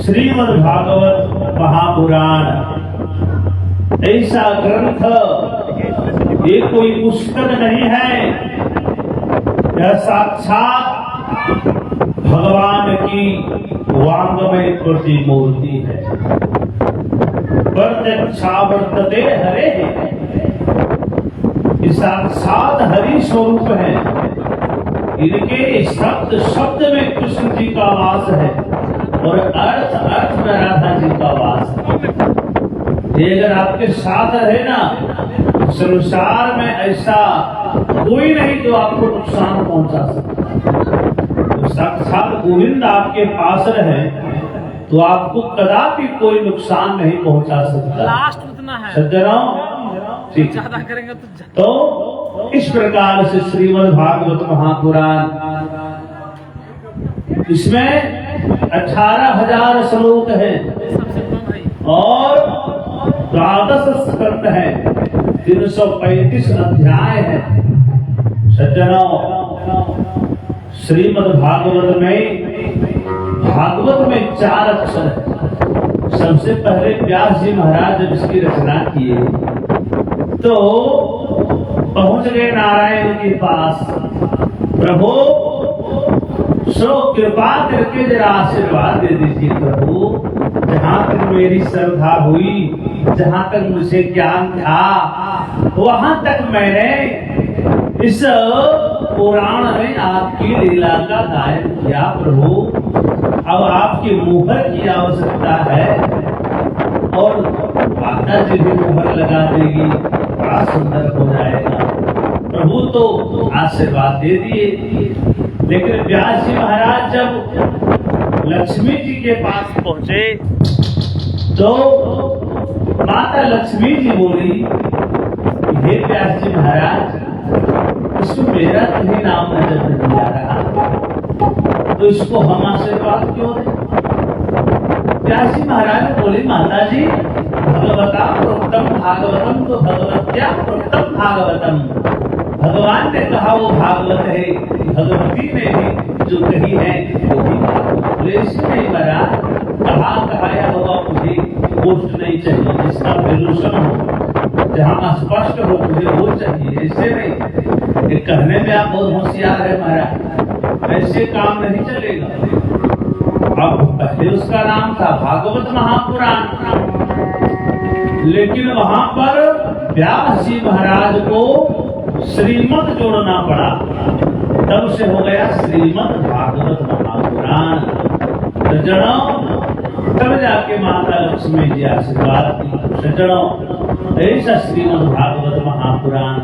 श्रीमद् भागवत महापुराण ऐसा ग्रंथ ये कोई पुस्तक नहीं है, यह साक्षात भगवान की वांगमय प्रतिमूर्ति है। प्रत्यक्षा वर्तते हरे, ये साक्षात हरि स्वरूप है। इनके शब्द शब्द में कृष्ण जी का वास है और अर्थ अर्थ में राधा जी का वास है। ये अगर आपके साथ रहे ना, संसार में ऐसा कोई नहीं जो आपको नुकसान पहुंचा सकता। तो साक्षात गोविंद आपके पास रहे तो आपको कदापि कोई नुकसान नहीं पहुंचा सकता। लास्ट उतना है सज्जनों, ज्यादा करेंगे तो इस प्रकार से श्रीमद् भागवत महापुराण, इसमें 18,000 श्लोक है और 12 स्कंद है, 335 अध्याय है। सज्जनों, श्रीमद् भागवत में 4 अक्षर है। सबसे पहले व्यास जी महाराज जब इसकी रचना किए तो पहुंच गए नारायण के पास। प्रभु सो कृपा करके जरा आशीर्वाद दे दीजिए प्रभु। जहाँ तक मेरी श्रद्धा हुई, जहाँ तक मुझे ज्ञान था, वहां तक मैंने इस पुराण में आपकी लीला का गायन किया प्रभु। अब आपकी मुहर की आवश्यकता है और माता जी भी मुहर लगा देगी, बड़ा सुंदर हो जाएगा। प्रभु तो आशीर्वाद दे दिए। लेकिन व्यास जी महाराज जब लक्ष्मी जी के पास पहुंचे तो माता लक्ष्मी जी बोली, हे व्यास जी महाराज, इसको मेरा कहीं नाम नजर नहीं आ रहा, तो इसको हम आशीर्वाद क्यों दें? व्यास जी महाराज बोले, माता जी, भगवता प्रोक्तम भागवतम तो भगवत्या प्रोक्तम भागवतम। भगवान ने कहा वो भागवत है, भगवती ने भी जो कही है वो भी भागवत। नहीं मरा, कहा होगा मुझे पोस्ट नहीं चाहिए, जिसका विलूषण हो, जहाँ स्पष्ट हो मुझे वो चाहिए। ऐसे नहीं, ये कहने में आप बहुत होशियार है महाराज, ऐसे काम नहीं चलेगा। अब पहले उसका नाम था भागवत महापुराण, लेकिन वहां पर व्यास जी महाराज को श्रीमद जोड़ना पड़ा, तब से हो गया श्रीमद् भागवत महापुराण। सज्जनों, तब जाके माता लक्ष्मी जी आशीर्वाद की। सज्जनों, ऐसा श्रीमद् भागवत महापुराण,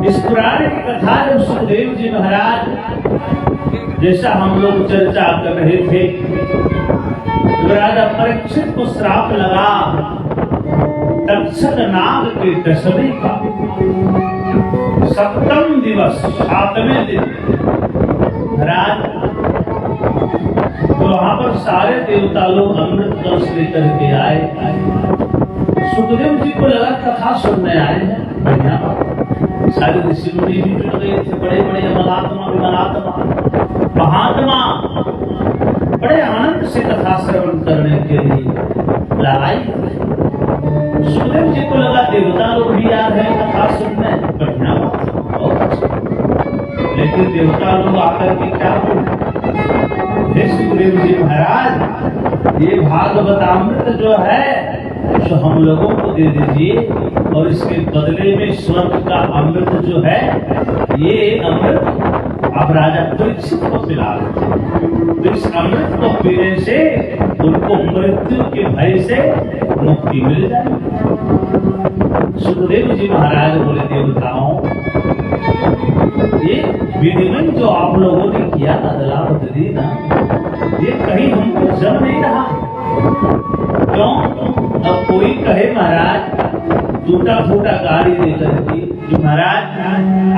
इस पुराण की कथा जब सुखदेव जी महाराज, जैसा हम लोग चर्चा कर रहे थे, राजा परीक्षित को श्राप लगा तक्षक नाग के दशमी का 7वें दिवस, 7वें दिन महाराज, तो वहां पर सारे देवता लोग अमृत कलश लेकर के आए। सुखदेव जी को लगा कथा सुनने आए हैं, बढ़िया बात। सारे ऋषि मुनि भी जुड़ गए थे, बड़े बड़े अमलात्मा विमलात्मा। महात्मा बड़े आनंद से कथा श्रवण करने के लिए लाई। सुखदेव जी को लगा देवता लोग भी आ रहे हैं कथा सुनने, बढ़िया बात, बहुत अच्छा। लेकिन देवता लोग आकर के क्या बोले, सुखदेव जी महाराज ये भागवतामृत जो है जो हम लोगों को दे दीजिए, और इसके बदले में स्वर्ग का अमृत जो है ये अमृत आप राजा परीक्षित को पिला दीजिए। तो इस अमृत को पीने से उनको मृत्यु के भय से मुक्ति मिल जाए। सुखदेव जी महाराज बोले देवताओं, ये विधिमन जो आप लोगों ने किया अदला बदली ना, ये कहीं हमको जम नहीं रहा। क्यों? अब कोई कहे महाराज टूटा फूटा गाड़ी देकर के कि महाराज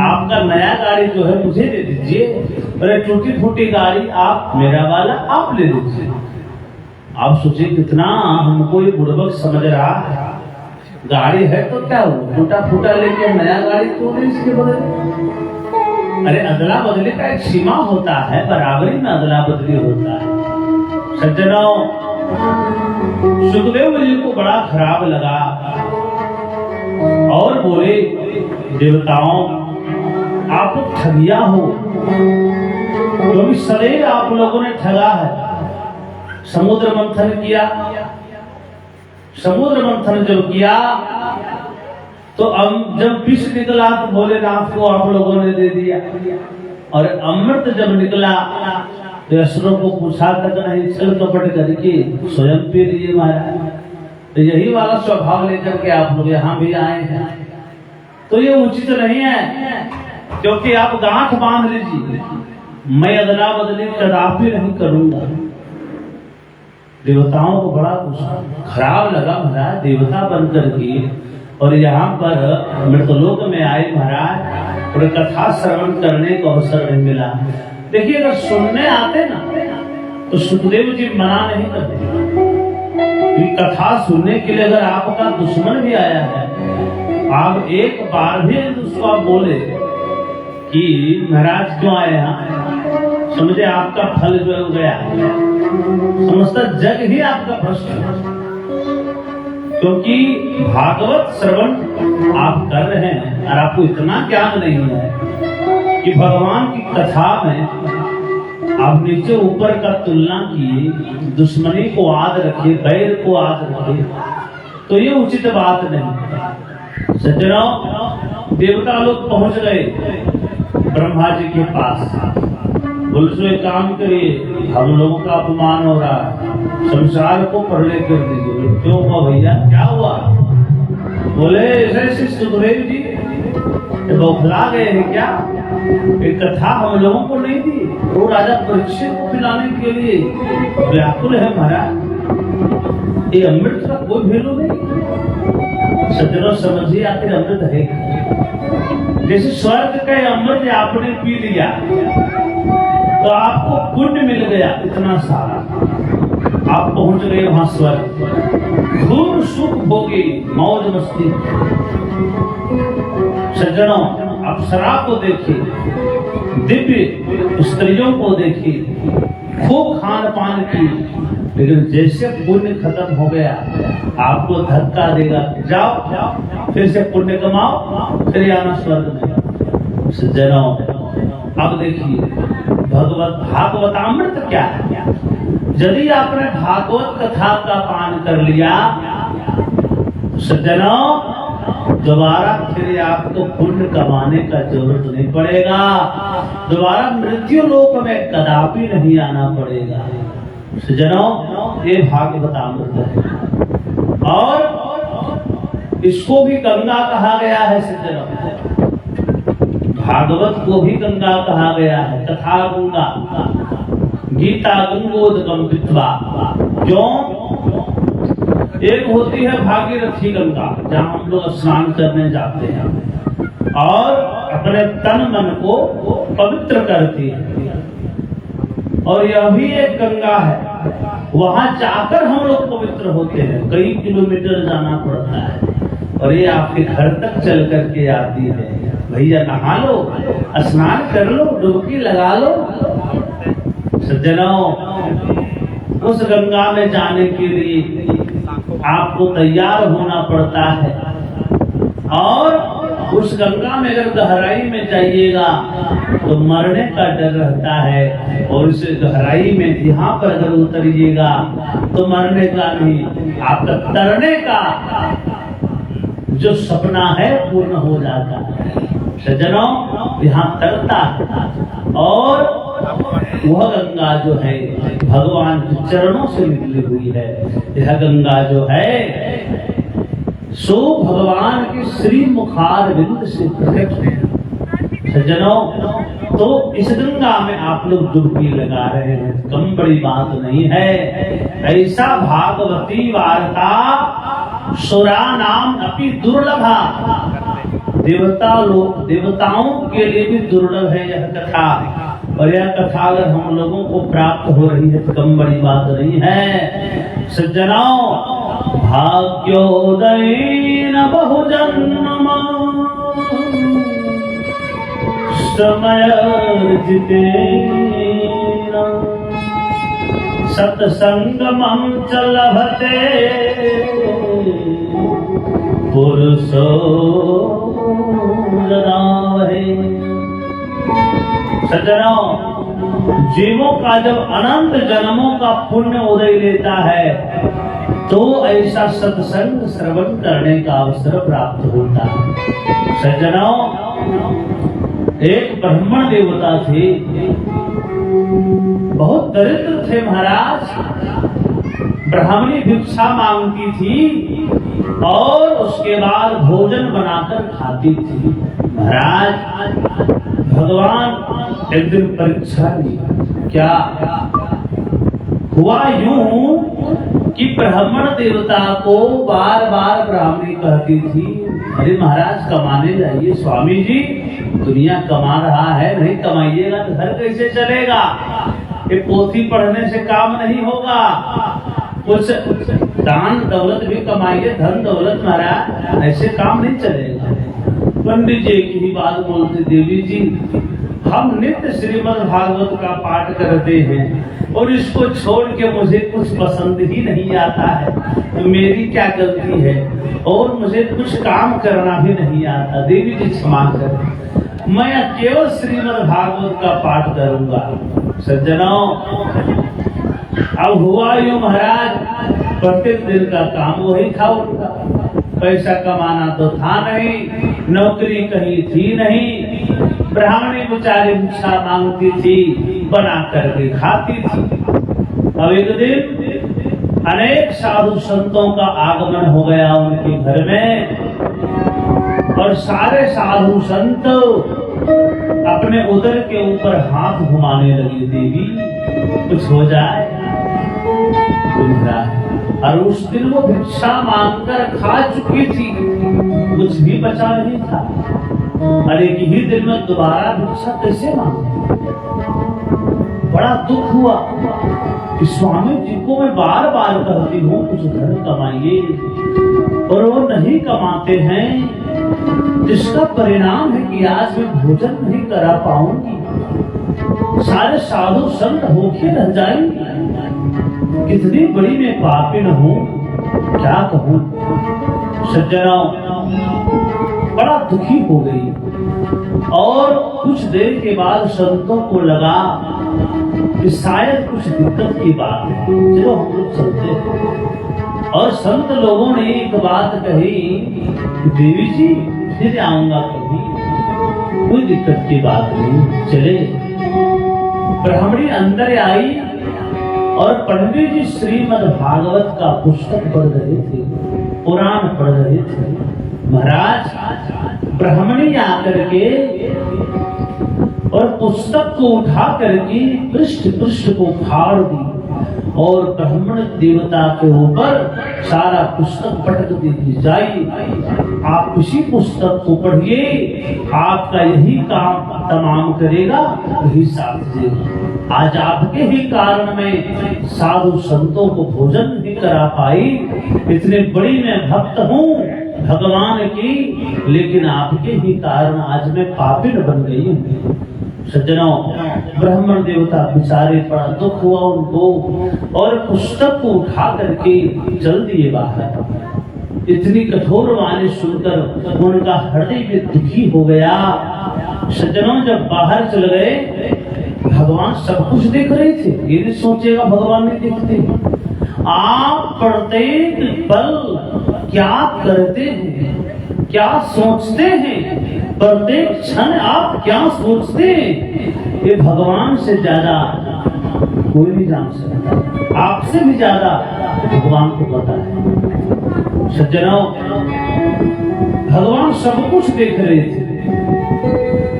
आपका नया गाड़ी जो है मुझे दे दीजिए, अरे टूटी फूटी गाड़ी आप मेरा वाला आप ले लीजिए। आप सोचिए कितना हमको ये बुड़बक समझ रहा है। गाड़ी है तो क्या हुआ, टूटा फूटा लेके नया गाड़ी क्यों नहीं इसके बदले? अरे अदला बदली का एक सीमा होता है, बराबरी में अदला बदली होता है। सज्जनों, सुखदेव जी को बड़ा खराब लगा और बोले देवताओं आप लोग ठगिया हो, क्योंकि सदैव आप लोगों ने ठगा है। समुद्र मंथन किया, समुद्र मंथन जब किया तो अब जब विष निकला तो भोलेनाथ को आप लोगों ने दे दिया, और अमृत जब निकला तो असुरों को पूछा तक नहीं, छल कपट करके स्वयं पी लिए महाराज। तो यही वाला स्वभाव लेकर के आप लोग यहाँ भी आए हैं, तो ये उचित नहीं है, क्योंकि आप गांठ बांध लीजिए, मैं अदला बदली कदापि नहीं करूंगा। देवताओं को बड़ा खराब लगा महाराज, देवता बनकर के और यहाँ पर मृतलोक में आए महाराज, और कथा श्रवण करने को अवसर नहीं मिला। देखिए अगर सुनने आते ना तो सुखदेव जी मना नहीं करते। कथा सुनने के लिए अगर आपका दुश्मन भी आया है, आप एक बार भी उसको आप बोले कि महाराज क्यों आए यहाँ, समझे आपका फल जो हो गया, समझता जग ही आपका भ्रष्ट। क्योंकि भागवत श्रवण आप कर रहे हैं और आपको इतना ज्ञान नहीं है कि भगवान की कथा में आप नीचे ऊपर का तुलना किए, दुश्मनी को आद रखिए, बैर को आद रखिए, तो ये उचित बात नहीं। सज्जनों, देवता लोग पहुंच गए ब्रह्मा जी के पास, बोले सो एक काम करिए, हम लोगों का अपमान हो रहा है, संसार को परले कर दीजिए। क्यों हुआ भैया, क्या हुआ? बोले ऐसे सुखदेव जी बौखला गए हैं क्या, एक कथा हम लोगों को नहीं दी, वो राजा परीक्षित को पिलाने के लिए व्याकुल है महाराज। ये अमृत का कोई वैल्यू नहीं। सज्जनों समझिए आखिर अमृत है, जैसे स्वर्ग का अमृत आपने पी लिया तो आपको पुण्य मिल गया इतना सारा, आप पहुंच गए वहां स्वर्ग, खूब सुख भोगी, मौज मस्ती। सज्जनों, अप्सरा को देखिए, दिव्य स्त्रियों को देखिए, खूब खान पान की, लेकिन जैसे पुण्य खत्म हो गया आपको धक्का देगा, जाओ फिर से पुण्य कमाओ, फिर आना स्वर्ग में। सज्जनों, अब देखिए भागवतामृत क्या है। यदि आपने भागवत कथा का पान कर लिया सज्जनों, दोबारा फिर आपको पुण्य कमाने का जरूरत नहीं पड़ेगा, दोबारा मृत्यु लोक में कदापि नहीं आना पड़ेगा। सज्जनों, ये भागवतामृत है और इसको भी गंगा कहा गया है। सज्जनों, भागवत को भी गंगा कहा गया है, कथा गंगा, गीता गंगोदकम विद्वा। क्यों? एक होती है भागीरथी गंगा, जहाँ हम लोग स्नान करने जाते हैं और अपने तन मन को पवित्र करती है, और यह भी एक गंगा है, वहां जाकर हम लोग पवित्र होते हैं। कई किलोमीटर जाना पड़ता है और ये आपके घर तक चल करके आती है। भैया नहा लो, स्नान कर लो, डुबकी लगा लो, सज्जनों, उस गंगा में जाने के लिए आपको तैयार होना पड़ता है और उस गंगा में अगर गहराई में जाइएगा तो मरने का डर रहता है और इस गहराई में यहाँ पर अगर उतरिएगा तो मरने का नहीं, आपका तैरने का जो सपना है पूर्ण हो जाता है। सज्जनों, यहाँ तरता है और वह गंगा जो है भगवान के चरणों से निकली हुई है। यह गंगा जो है सो भगवान के श्री मुखार बिंद से प्रकट है। सज्जनों, तो इस गंगा में आप लोग डुबकी लगा रहे हैं, कम बड़ी बात नहीं है। ऐसा भागवती वार्ता सुरा नाम अपनी दुर्लभा, देवता लोग देवताओं के लिए भी दुर्लभ है यह कथा, और यह कथा अगर हम लोगों को प्राप्त हो रही है तो कम बड़ी बात नहीं है। सज्जनों, भाग्योदय न बहुजन्म समय जितेन सत्संगमं च लभते पुरुषो जनावहे। सज्जनों, जीवों का जब अनंत जन्मों का पुण्य उदय लेता है तो ऐसा सत्संग श्रवण करने का अवसर प्राप्त होता है। सज्जनों, एक ब्राह्मण देवता थे, बहुत दरिद्र थे महाराज। ब्राह्मणी भिक्षा मांगती थी और उसके बाद भोजन बनाकर खाती थी। महाराज, भगवान एक दिन परीक्षा ली। क्या हुआ? यूं कि ब्राह्मण देवता को बार बार ब्राह्मणी कहती थी, अरे महाराज कमाने जाइए, स्वामी जी दुनिया कमा रहा है, नहीं कमाइएगा तो घर कैसे चलेगा? ये पोथी पढ़ने से काम नहीं होगा, कुछ दान दौलत भी कमाइए, धन दौलत महाराज, ऐसे काम नहीं चलेगा। पंडित जी की ही बात बोलते, देवी जी हम नित्य श्रीमद् भागवत का पाठ करते हैं और इसको छोड़ के मुझे कुछ पसंद ही नहीं आता है, तो मेरी क्या गलती है? और मुझे कुछ काम करना भी नहीं आता, देवी जी क्षमा कर, मैं केवल श्रीमद् भागवत का पाठ करूंगा। सज्जनों, अब हुआ यूं महाराज, प्रत्येक दिन का काम वही था उनका। पैसा कमाना तो था नहीं, नौकरी कहीं थी नहीं, ब्राह्मणी बेचारी भिक्षा मांगती थी, बना करके खाती थी। अब एक दिन अनेक साधु संतों का आगमन हो गया उनके घर में और सारे साधु संत अपने उदर के ऊपर हाथ घुमाने लगे, देवी कुछ हो जाए। और उस दिन वो भिक्षा मांगकर खा चुकी थी, कुछ भी बचा नहीं था। अरे ही दिन में दोबारा भिक्षा कैसे मांगे? बड़ा दुख हुआ कि स्वामी जी को मैं बार बार कहती हूँ कुछ धन कमाइए और वो नहीं कमाते हैं, जिसका परिणाम है कि आज मैं भोजन नहीं करा पाऊंगी, सारे साधु संत होके रह जाएंगे। कितनी बड़ी मैं पापिन हूँ, क्या कहूँ। सज्जनों, बड़ा दुखी हो गई और कुछ देर के बाद संतों को लगा कि शायद कुछ दिक्कत की बात है, चलो हम लोग चलते हैं। और संत लोगों ने एक बात कही, देवी जी फिर आऊंगा कभी, कोई दिक्कत की बात नहीं, चले। ब्राह्मणी अंदर आई और पंडित जी श्रीमद् भागवत का पुस्तक पढ़ रहे थे, पुराण पढ़ रहे थे। महाराज, ब्राह्मणी आकर के और पुस्तक को उठा करके पृष्ठ को फाड़ दी और ब्राह्मण देवता के ऊपर सारा पुस्तक पटक दी। जाइए, आप इसी पुस्तक को पढ़िए, आपका यही काम तमाम करेगा, यही साथ देगा। आज आपके ही कारण में साधु संतों को भोजन नहीं करा पाई, इतने बड़ी मैं भक्त हूँ भगवान की, लेकिन आपके ही कारण आज मैं पापिन बन गई हूँ। सज्जनों, ब्राह्मण देवता बेचारे बड़ा दुख हुआ उनको और पुस्तक को उठा करके चल दिए बाहर। इतनी कठोर वाणी सुनकर उनका हृदय भी दुखी हो गया। सज्जनों जब बाहर चल गए, भगवान सब कुछ देख रहे थे। ये नहीं सोचेगा भगवान नहीं देखते। आप प्रत्येक पल क्या करते हैं, क्या सोचते हैं, प्रत्येक क्षण आप क्या सोचते हैं, ये भगवान से ज्यादा कोई नहीं जान सकता। आपसे भी ज्यादा भगवान को पता है। सज्जनों, भगवान सब कुछ देख रहे थे।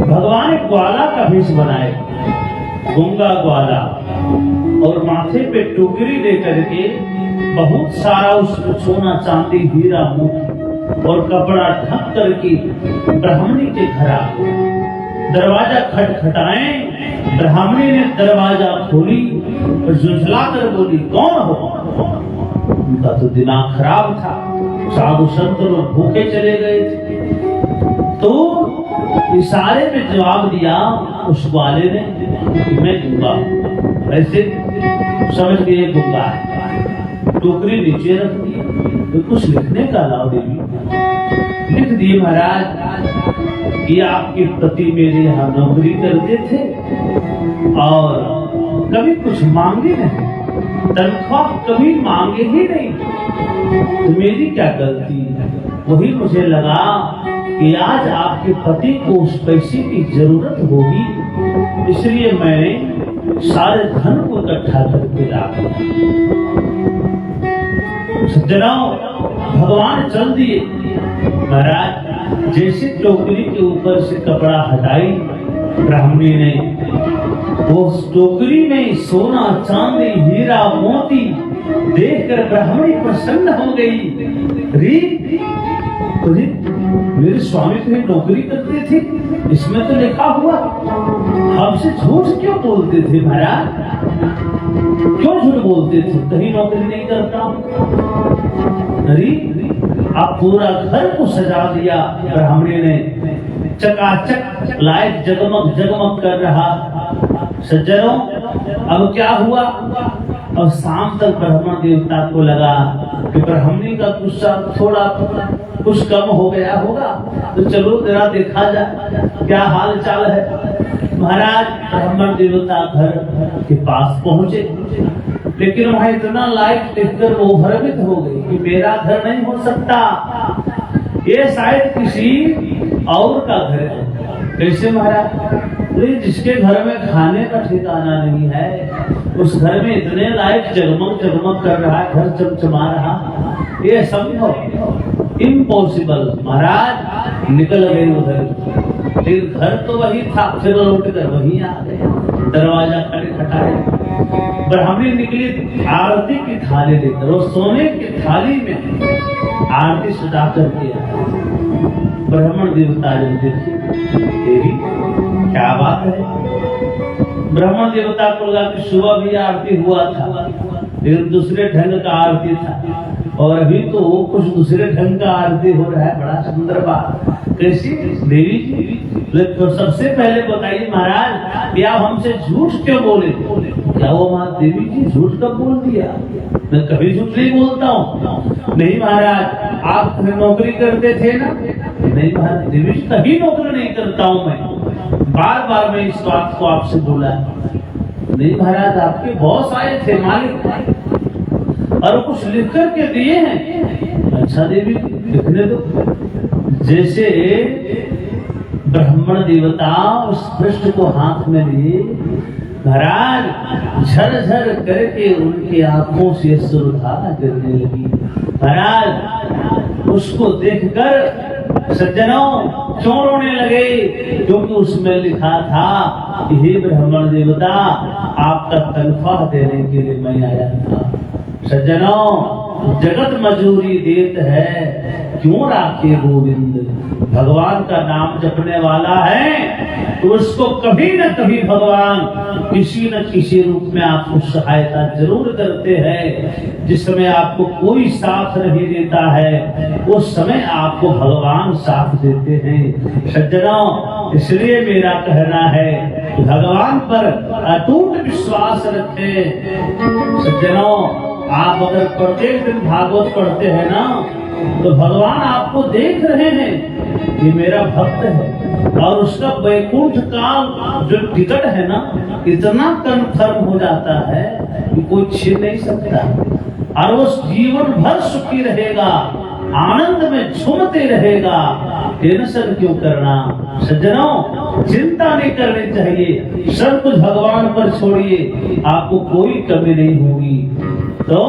भगवान एक ग्वाला का भेष बनाए, गूंगा ग्वाला, और माथे पे टोकरी लेकर के बहुत सारा उसमें सोना चांदी हीरा मोती और कपड़ा ढक करके ब्राह्मणी के घर आ गए। दरवाजा खटखटाए, ब्राह्मणी ने दरवाजा खोली और झुंझला कर बोली, कौन हो? उनका तो दिमाग खराब था। साधु संत लोग भूखे चले गए थे। तो इशारे में जवाब दिया उस ग्वाले ने कि मैं दूंगा। ऐसे समझ गए दूंगा है। टोकरी नीचे रख दी तो कुछ लिखने का लाओ देवी। लिख दिए, महाराज ये आपके पति मेरे यहाँ नौकरी करते थे और कभी कुछ मांगे नहीं, तनख्वाह कभी मांगे ही नहीं। तो मेरी क्या गलती है? वही मुझे लगा कि आज आपके पति को उस पैसे की जरूरत होगी, इसलिए मैंने सारे धन को इकट्ठा करके रखा। सज्जनों, भगवान चल दिए। महाराज जैसे टोकरी के ऊपर से कपड़ा हटाई, ब्राह्मणी ने वो टोकरी में सोना चांदी हीरा मोती देखकर ब्राह्मणी प्रसन्न हो गई। री मेरे स्वामी तो नौकरी करते थे, इसमें तो लिखा हुआ, हमसे झूठ क्यों बोलते थे महाराज? क्यों झूठ बोलते थे? कहीं नौकरी नहीं करता। अरे आप पूरा घर को सजा दिया। ब्राह्मणी ने चकाचक लाइट जगमग जगमग कर रहा। सज्जनों, अब क्या हुआ? और शाम तक ब्राह्मण देवता को लगा कि ब्राह्मणी का गुस्सा थोड़ा कुछ कम हो गया होगा, तो चलो जरा देखा जाए क्या हाल चाल है। महाराज ब्राह्मण देवता घर के पास पहुंचे, लेकिन वहां इतना लाइट देखकर वो भ्रमित हो गई कि मेरा घर नहीं हो सकता, ये शायद किसी और का घर है। कैसे महाराज? जिसके घर में खाने का ठिकाना नहीं है, उस घर में इतने लाइट जगमग जगमग कर रहा है, घर चमचमा रहा, ये संभव इम्पॉसिबल। महाराज निकल गए उधर, फिर घर तो वही था, फिर लौट कर वही आ गए। दरवाजा खटखटाए, ब्राह्मणी निकली आरती की थाली लेकर, वो सोने की थाली में आरती सजा करके ब्राह्मण देवता ने देखी, देवी क्या बात है? ब्राह्मण देवता को लगा कि सुबह भी आरती हुआ था, लेकिन दूसरे ढंग का आरती था, और अभी तो कुछ दूसरे ढंग का आरती हो रहा है। बड़ा सुंदर बात। कैसी देवी जी? तो सबसे पहले बताइए महाराज, क्या हमसे झूठ क्यों बोले? क्या वो माँ देवी जी झूठ कब बोल दिया? मैं कभी झूठ नहीं बोलता हूँ। नहीं महाराज, आप नौकरी करते थे ना? नहीं महाराज, देवी जी कभी नौकरी नहीं करता हूँ मैं, बार बार मैं इस बात को आपसे बोला। नहीं महाराज, आपके बॉस आए थे, मालिक, और कुछ लिख करके दिए हैं। अच्छा देवी, लिखने दो। जैसे ब्राह्मण देवता उस पृष्ठ को हाथ में लिए, महाराज झरझर करके उनकी आंखों से सुरधारा गिरने लगी। महाराज उसको देखकर सज्जनों क्यों रोने लगे? क्योंकि उसमें लिखा था कि हे ब्राह्मण देवता, आपका तनख्वाह देने के लिए मैं आया था। सज्जनों, जगत मजूरी देत है, क्यों राखे गोविंद, भगवान का नाम जपने वाला है तो उसको कभी न कभी भगवान किसी न किसी रूप में आपको सहायता जरूर करते हैं। जिस समय आपको कोई साथ नहीं देता है उस समय आपको भगवान साथ देते हैं। सज्जनों, इसलिए मेरा कहना है कि भगवान पर अटूट विश्वास रखें। सज्जनों, आप अगर प्रत्येक दिन भागवत पढ़ते हैं ना तो भगवान आपको देख रहे हैं कि मेरा भक्त है, और उसका वैकुंठ का जो टिकट है ना इतना कन्फर्म हो जाता है कि कोई छीन नहीं सकता, और वो जीवन भर सुखी रहेगा, आनंद में झूमते रहेगा। टेंशन क्यों करना? सज्जनों, चिंता नहीं करनी चाहिए, सब कुछ भगवान पर छोड़िए, आपको कोई कमी नहीं होगी। तो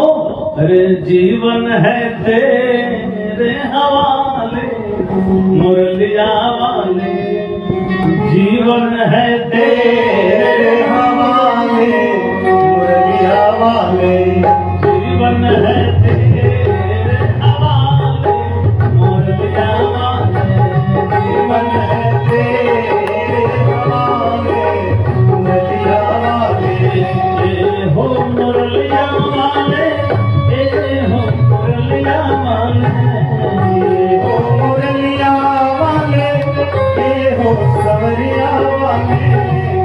अरे जीवन है तेरे हवाले मुरलिया वाले, जीवन है तेरे हवाले मुरलिया वाले, जीवन है तेरे हवाले मुरलिया वाले, जीवन है तेरे हवाले मुरलिया वाले। ए हो मुरलिया वाले, ए हो मुरलिया वाले, ए हो मुरलिया वाले, ए हो सवरिया वाले,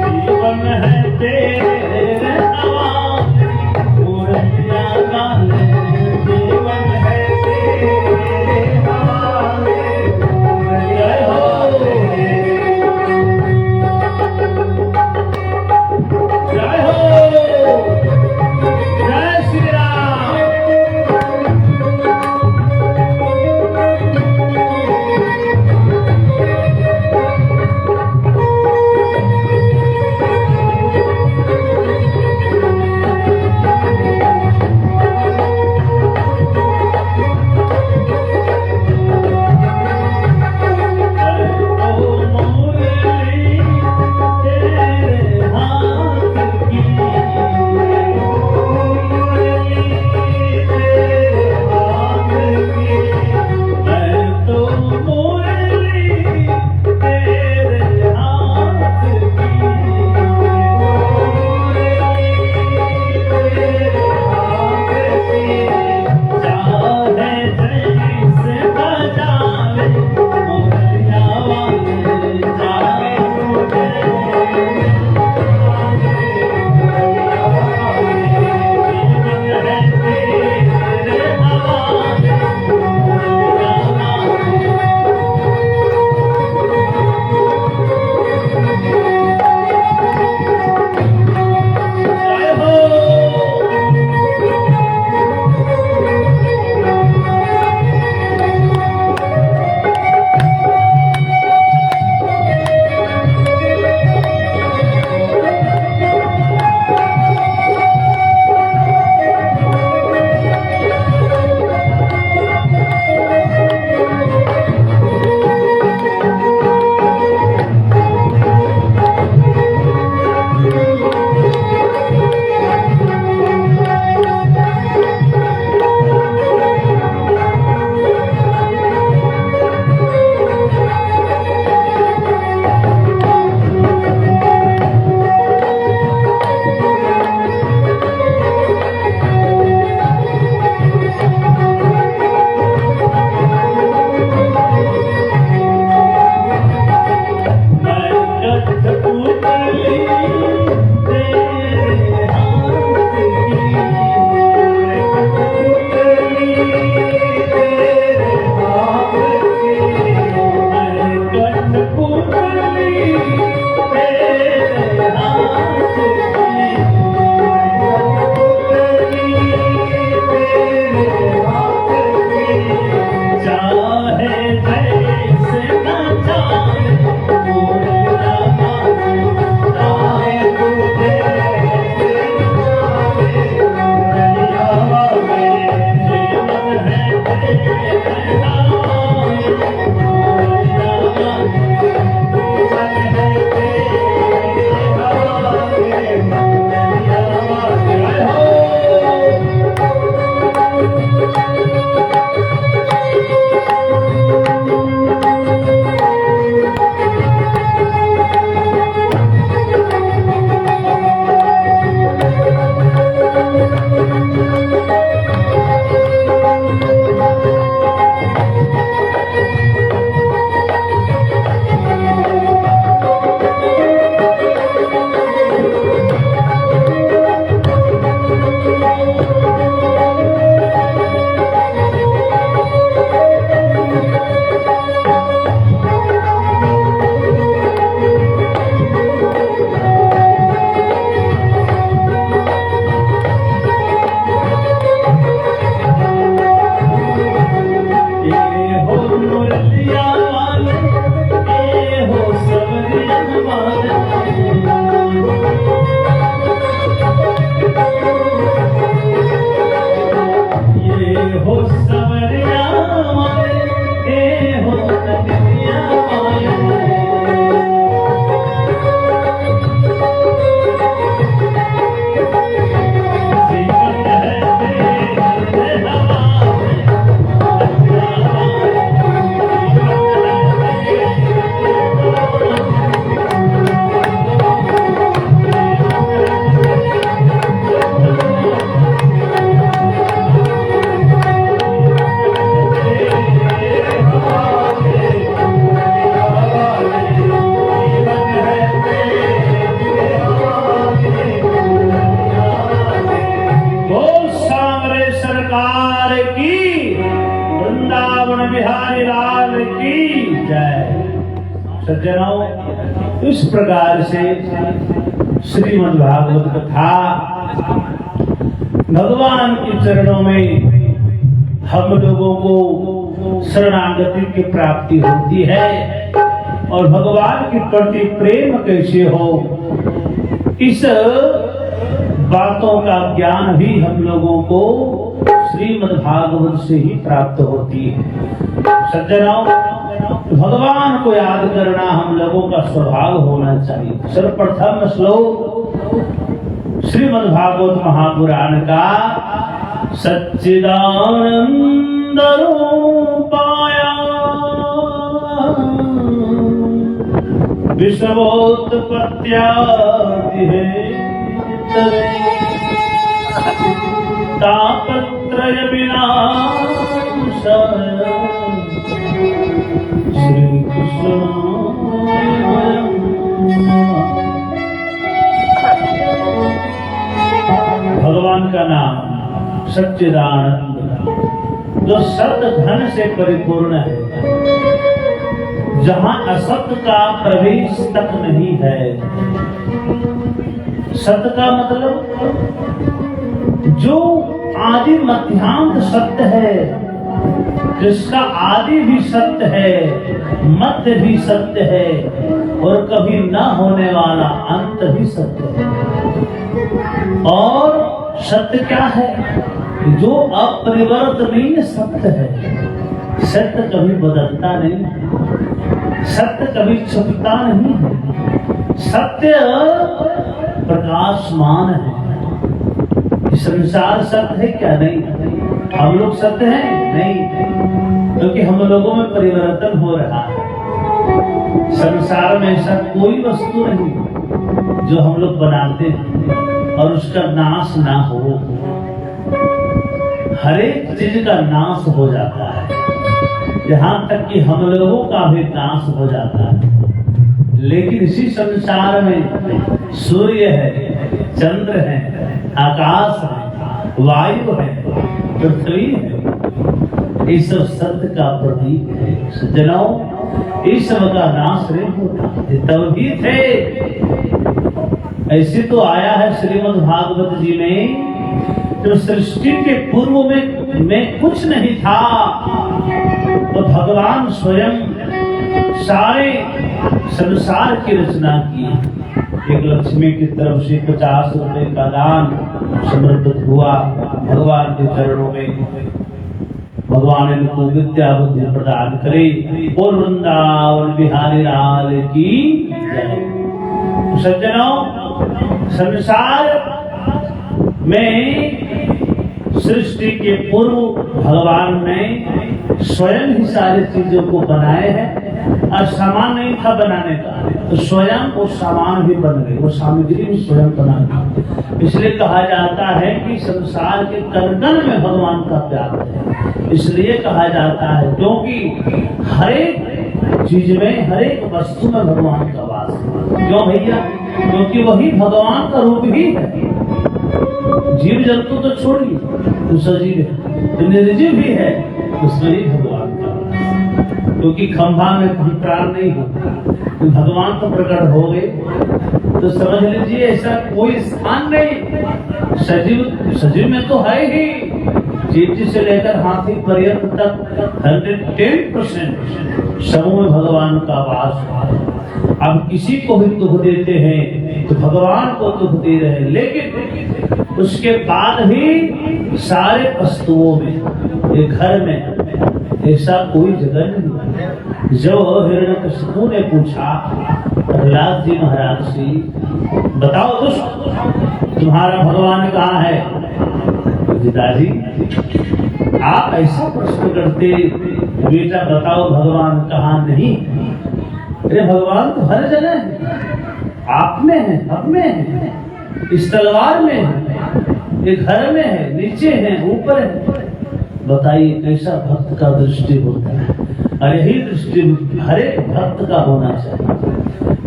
जीवन है तेरे हवाले मुरलिया वाले, जीवन है तेरे हवाले मुरलिया वाले। जय हो, जय श्री राम। चाहे प्रकार से श्रीमद् भागवत कथा भगवान के चरणों में हम लोगों को शरणागति की प्राप्ति होती है और भगवान के प्रति प्रेम कैसे हो, इस बातों का ज्ञान भी हम लोगों को श्रीमद् भागवत से ही प्राप्त होती है। सज्जनों, भगवान को याद करना हम लोगों का स्वभाव होना चाहिए। सर्वप्रथम श्लोक श्रीमद् भागवत महापुराण का सच्चिदानंद रूपाय विश्वोत्पत्त्यादि हेतवे तापत्रय विनाशाय श्री कृष्णाय भगवान का नाम सच्चिदानंद, जो सत्य धन से परिपूर्ण है, जहां असत्य का प्रवेश तक नहीं है। सत्य का मतलब जो आदि मध्यांत सत्य है, जिसका आदि भी सत्य है, मध्य भी सत्य है और कभी न होने वाला अंत भी सत्य है। और सत्य क्या है? जो अपरिवर्तनीय सत्य है। सत्य कभी बदलता नहीं, सत्य कभी छुपता नहीं है। सत्य प्रकाशमान है। संसार सत्य है क्या? नहीं। हम लोग सत्य हैं? नहीं, क्योंकि हम लोगों में परिवर्तन हो रहा है। संसार में ऐसा कोई वस्तु नहीं जो हम लोग बनाते हैं और उसका नाश ना हो। हर एक चीज का नाश हो जाता है, यहाँ तक कि हम लोगों का भी नाश हो जाता है। लेकिन इसी संसार में सूर्य है, चंद्र है, आकाश है, वायु है, पृथ्वी है, ये सब सत्य का प्रतीक है। सज्जनों, इस सब का नाश नहीं होता, तब भी थे। ऐसे तो आया है श्रीमद् भागवत जी में, तो सृष्टि के पूर्व में कुछ नहीं था, तो भगवान स्वयं सारे संसार की रचना की। एक लक्ष्मी की तरफ से 50 रुपए का दान समर्पित हुआ भगवान के चरणों में। भगवान इनको विद्या बुद्धि प्रदान करे और वृंदावन बिहारी लाल की जय। सज्जनों, संसार में सृष्टि के पूर्व भगवान ने स्वयं ही सारी चीजों को बनाए हैं और सामान नहीं था बनाने का, तो स्वयं वो सामान भी बन गए, वो सामग्री भी स्वयं बना गई। इसलिए कहा जाता है कि संसार के कण-कण में भगवान का प्यार है। इसलिए कहा जाता है क्योंकि हर एक चीज में, हर एक वस्तु में भगवान का वास है। क्यों भैया? क्योंकि वही भगवान का रूप ही है। जीव जंतु तो छोड़िए, तो सजीव है, तो निर्जीव भी है, उसमें ही भगवान का। क्योंकि खंभा में कोई प्राण नहीं होता, तो भगवान तो प्रकट हो गए, तो समझ लीजिए ऐसा कोई स्थान नहीं। सजीव में तो है ही, चींटी से लेकर हाथी पर्यंत तक 110% सबों में भगवान का वास है। अब किसी को भी दुख देते हैं तो भगवान को दुख दे रहे हैं, लेकिन उसके बाद भी सारे वस्तुओं में, एक घर में ऐसा कोई जगह नहीं। जो हिरण्यकशिपु ने पूछा प्रहलाद जी महाराज से, बताओ दुष्ट, तुम्हारा भगवान कहाँ है? पिताजी, आप ऐसा प्रश्न करते, बेटा बताओ भगवान कहाँ नहीं? अरे भगवान तो हर जगह है, आप में है, हम में है, इस तलवार में है, ये घर में है, नीचे है, ऊपर है। बताइए कैसा भक्त का दृष्टि होता है? और यही दृष्टि हर एक भक्त का होना चाहिए।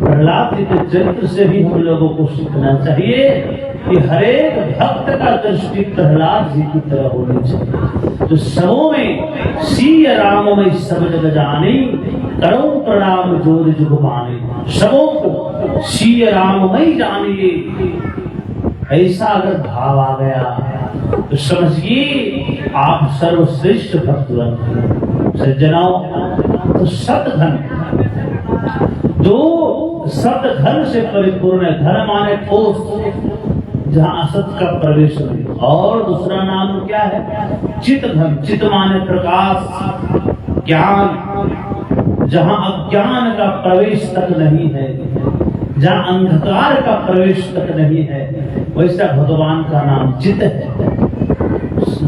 प्रहलाद जी के चरित्र से भी हम लोगों को सीखना चाहिए कि हर एक भक्त का दृष्टि प्रहलाद जी की तरह होनी चाहिए। तो सबों में सीय राम में सब जग जाने, करो प्रणाम जोर जुग माने। सबों को श्री राममय जानिए, ऐसा अगर भाव आ गया तो समझिए आप सर्वश्रेष्ठ भक्त बन। सज्जनों, तो सतधन, जो सतधन से परिपूर्ण है, धन माने ठोस, जहाँ असत का प्रवेश नहीं। और दूसरा नाम क्या है? चित धन। चित माने प्रकाश, ज्ञान, जहाँ अज्ञान का प्रवेश तक नहीं है, जहाँ अंधकार का प्रवेश तक नहीं है, वैसा भगवान का नाम चित है।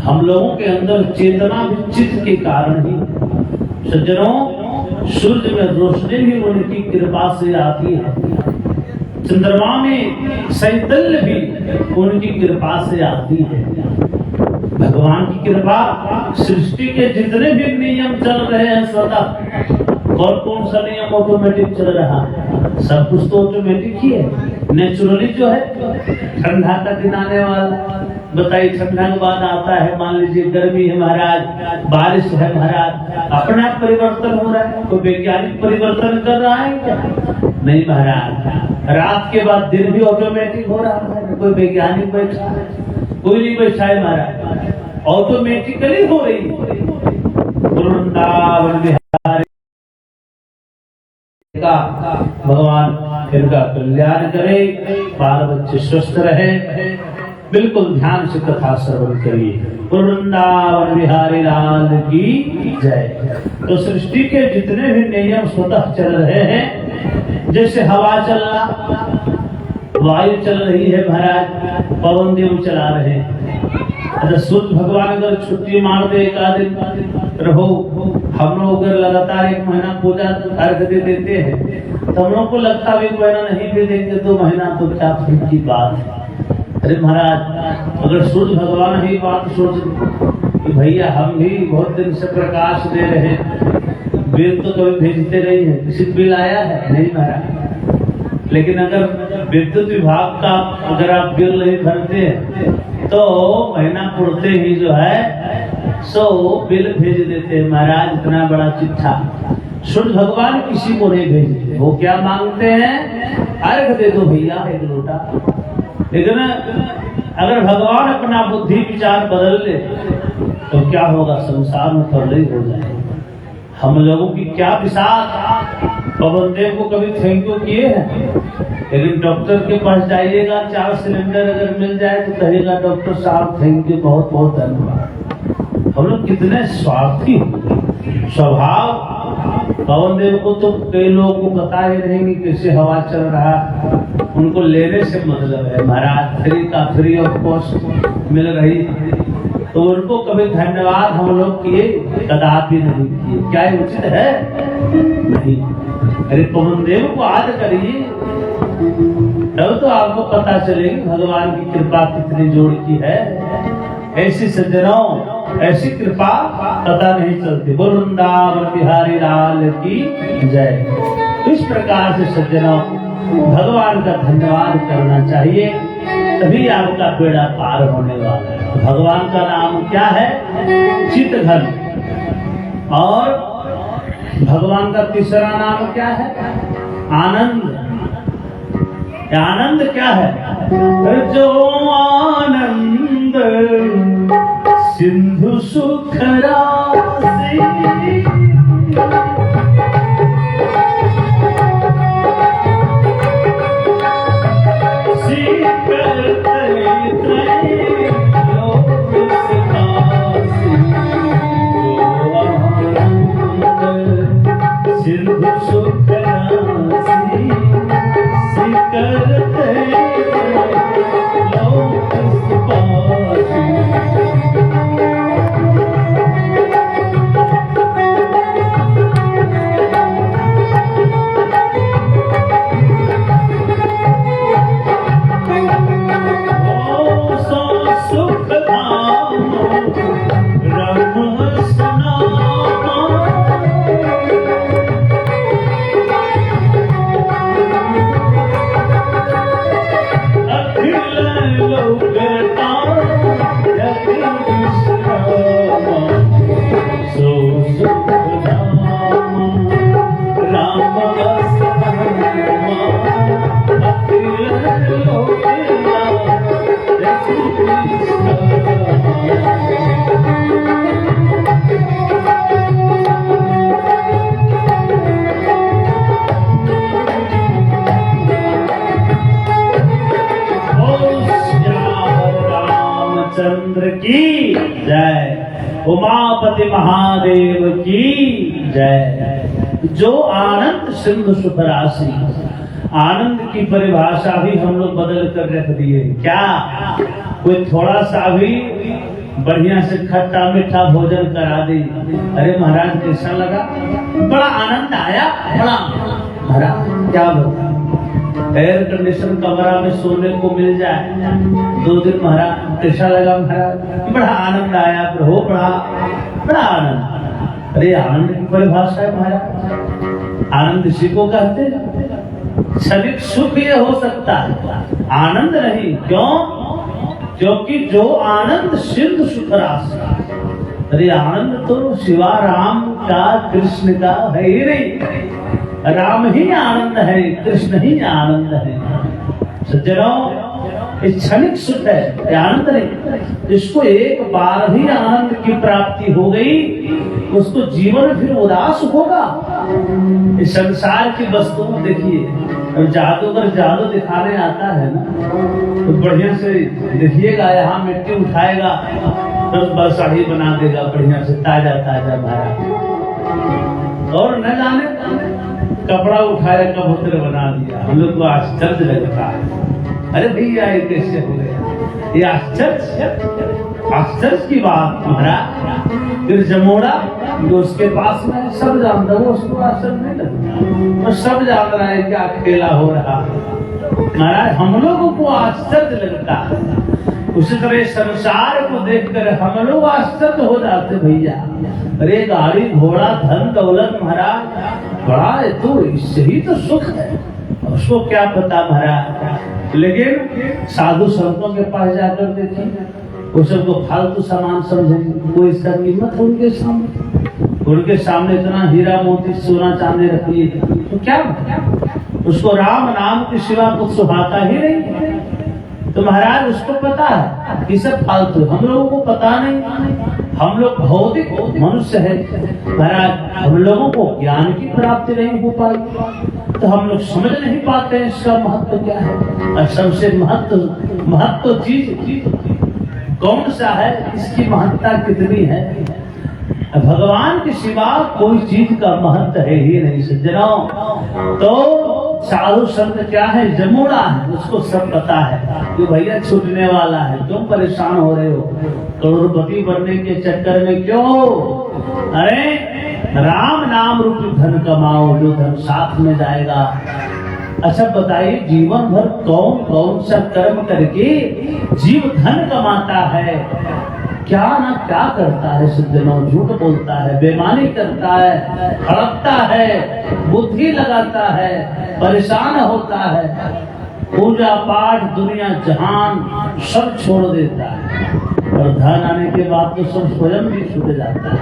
हम लोगों के अंदर चेतना भी चित के कारण ही। सज्जनों, सूर्य में रोशनी भी उनकी कृपा से आती है, चंद्रमा में शैतल्य भी उनकी कृपा से आती है। भगवान की कृपा, सृष्टि के जितने भी नियम चल रहे हैं स्वतः, और कौन सा नियम ऑटोमेटिक चल रहा है? सब कुछ तो ऑटोमेटिक ही है, नेचुरली जो है। ठंडा का दिन आने वाला, बताइए, ठंडा के बाद आता है, मान लीजिए गर्मी है महाराज, बारिश है महाराज, अपना परिवर्तन हो रहा है। कोई वैज्ञानिक परिवर्तन कर रहा है क्या? नहीं महाराज। रात के बाद दिन भी ऑटोमेटिक हो रहा है, कोई वैज्ञानिक बैठा है? कोई नहीं बैठा है महाराज, ऑटोमेटिकली हो रही है। वृंदावन बिहारी का भगवान इनका कल्याण करे, बाल बच्चे स्वस्थ रहे। बिल्कुल ध्यान से कथा श्रवण करिए। वृंदावन बिहारी लाल की जय। तो सृष्टि के जितने भी नियम स्वतः चल रहे हैं, जैसे हवा चल रहा, वायु चल रही है महाराज, पवन देव चला रहे हैं। अच्छा, सूर्य भगवान अगर छुट्टी मार दे एक दिन, रहो, हम लोग अगर लगातार 1 महीना पूजा अर्घ दे देते हैं, तो हम लोग को लगता है 1 महीना नहीं भी देंगे 2 महीना तो क्या फिर की बात है। अरे महाराज, अगर सूर्य भगवान ही बात सोच कि भैया हम भी बहुत दिन से प्रकाश दे रहे हैं, बिल तो कभी भेजते नहीं है, किसी बिल आया है? नहीं महाराज। लेकिन अगर विद्युत विभाग का अगर आप बिल नहीं भरते हैं तो महीना पूर्ते ही जो है सो बिल भेज देते हैं महाराज, इतना बड़ा चिट्ठा। सूर्य भगवान किसी को नहीं भेजते, वो क्या मांगते हैं? अर्घ दे दो भैया 1 लोटा। लेकिन अगर भगवान अपना बुद्धि विचार बदल ले तो क्या होगा? संसार में प्रलय हो जाए। हम लोगों की क्या विशाल, पवन देव को कभी थैंक यू किए हैं? लेकिन डॉक्टर के पास जाइएगा, 4 सिलेंडर अगर मिल जाए तो कहेगा डॉक्टर साहब थैंक यू, बहुत बहुत धन्यवाद। हम लोग कितने स्वार्थी स्वभाव। पवन देव को तो कई लोगों को पता ही नहीं कि कैसे हवा चल रहा, उनको लेने से मतलब है महाराज, फ्री का फ्री ऑफ कॉस्ट मिल रही, तो उनको कभी धन्यवाद हम लोग किए? कदापि नहीं किए। क्या ये उचित है? नहीं। अरे पवन देव को याद करिए, तब तो आपको पता चलेगी भगवान की कृपा कितनी जोड़ की है। ऐसी सज्जनों, ऐसी कृपा पता नहीं चलती। वृंदावन बिहारी लाल की जय। इस प्रकार से सज्जनों, भगवान का धन्यवाद करना चाहिए, तभी आपका बेड़ा पार होने वाला है। भगवान का नाम क्या है? चितघन। और भगवान का तीसरा नाम क्या है? आनंद। आनंद क्या है? जो आनंद सिंधु सुख राशि, सिंधु सुख राशि, रामचंद्र की जय, उमापति महादेव की जय। जो आनंद सिंधु सुख राशि, आनंद की परिभाषा भी हम लोग बदल कर रख दिए। क्या कोई थोड़ा सा भी बढ़िया से खट्टा मीठा भोजन करा दे, अरे महाराज कैसा लगा, बड़ा आनंद आया, बड़ा महाराज क्या बता, एयर कंडीशन कमरा में सोने को मिल जाए 2 दिन, महाराज कैसा लगा महाराज, बड़ा आनंद आया प्रभु, बड़ा आनंद। अरे आनंद की परिभाषा है महाराज, आनंद इसी को कहते हैं। क्षणिक सुख ये हो सकता है, आनंद नहीं। क्यों? क्योंकि जो आनंद सिंधु सुख राशि, अरे आनंद तो शिवा राम का, कृष्ण का है ही नहीं। राम ही आनंद है, कृष्ण ही आनंद है। सज्जनों, क्षणिक सुख है, आनंद नहीं। जिसको एक बार ही आनंद की प्राप्ति हो गई, उसको जीवन फिर उदास होगा। इस संसार की वस्तु देखिए, अब जादूगर जादू दिखाने आता है ना, तो बढ़िया से देखिएगा, यहाँ मिट्टी उठाएगा तो बस साड़ी बना देगा बढ़िया से, ताजा ताजा महाराज। और न जाने कपड़ा उठाया कबूतर बना दिया, हम लोग को आश्चर्य लगता है, अरे भैया ये कैसे हो गया, ये आश्चर्य की बात महाराज। फिर जमोड़ा जो उसके पास में सब जानता है, उसको आश्चर्य नहीं लगता, तो सब जान रहा है क्या खेला हो रहा महाराज, हम लोगों को आश्चर्य लगता है। उसी तरह संसार को देखकर हम लोग आश्चर्य हो जाते भैया, अरे गाड़ी घोड़ा धन दौलत महाराज बड़ा है, तो इससे ही तो सुख है, उसको क्या पता महाराज। लेकिन साधु संतों के पास जाकर देखें, वो सबको फालतू सामान समझेंगे, कोई इसका कीमत है उनके सामने इतना हीरा मोती सोना चांदी रखिए तो क्या, उसको राम नाम के सिवा कुछ सुहाता ही नहीं। तो महाराज उसको पता है कि सब फालतू, हम लोगों को पता नहीं, हम लोग भौतिक मनुष्य है महाराज, हम लोगों को ज्ञान की प्राप्ति नहीं हो पाई, तो हम लोग समझ नहीं पाते हैं इसका महत्व क्या है। और सबसे महत्व चीज कौन सा है, इसकी महत्ता कितनी है, भगवान के सिवा कोई चीज का महत्व है ही नहीं सज्जनों। तो साधु संत क्या है, जमोड़ा है, उसको सब पता है कि भैया छूटने वाला है, तुम परेशान हो रहे हो करोड़पति बनने के चक्कर में क्यों, अरे राम नाम रूपी धन कमाओ, जो धन साथ में जाएगा। अच्छा बताइए, जीवन भर कौन कौन सा कर्म करके जीव धन कमाता है, क्या ना क्या करता है सज्जनों, झूठ बोलता है, बेईमानी करता है, हड़पता है, बुद्धि लगाता है, परेशान होता है, पूजा पाठ दुनिया जहान सब छोड़ देता है, और धन आने के बाद तो सब स्वयं भी छूट जाता है।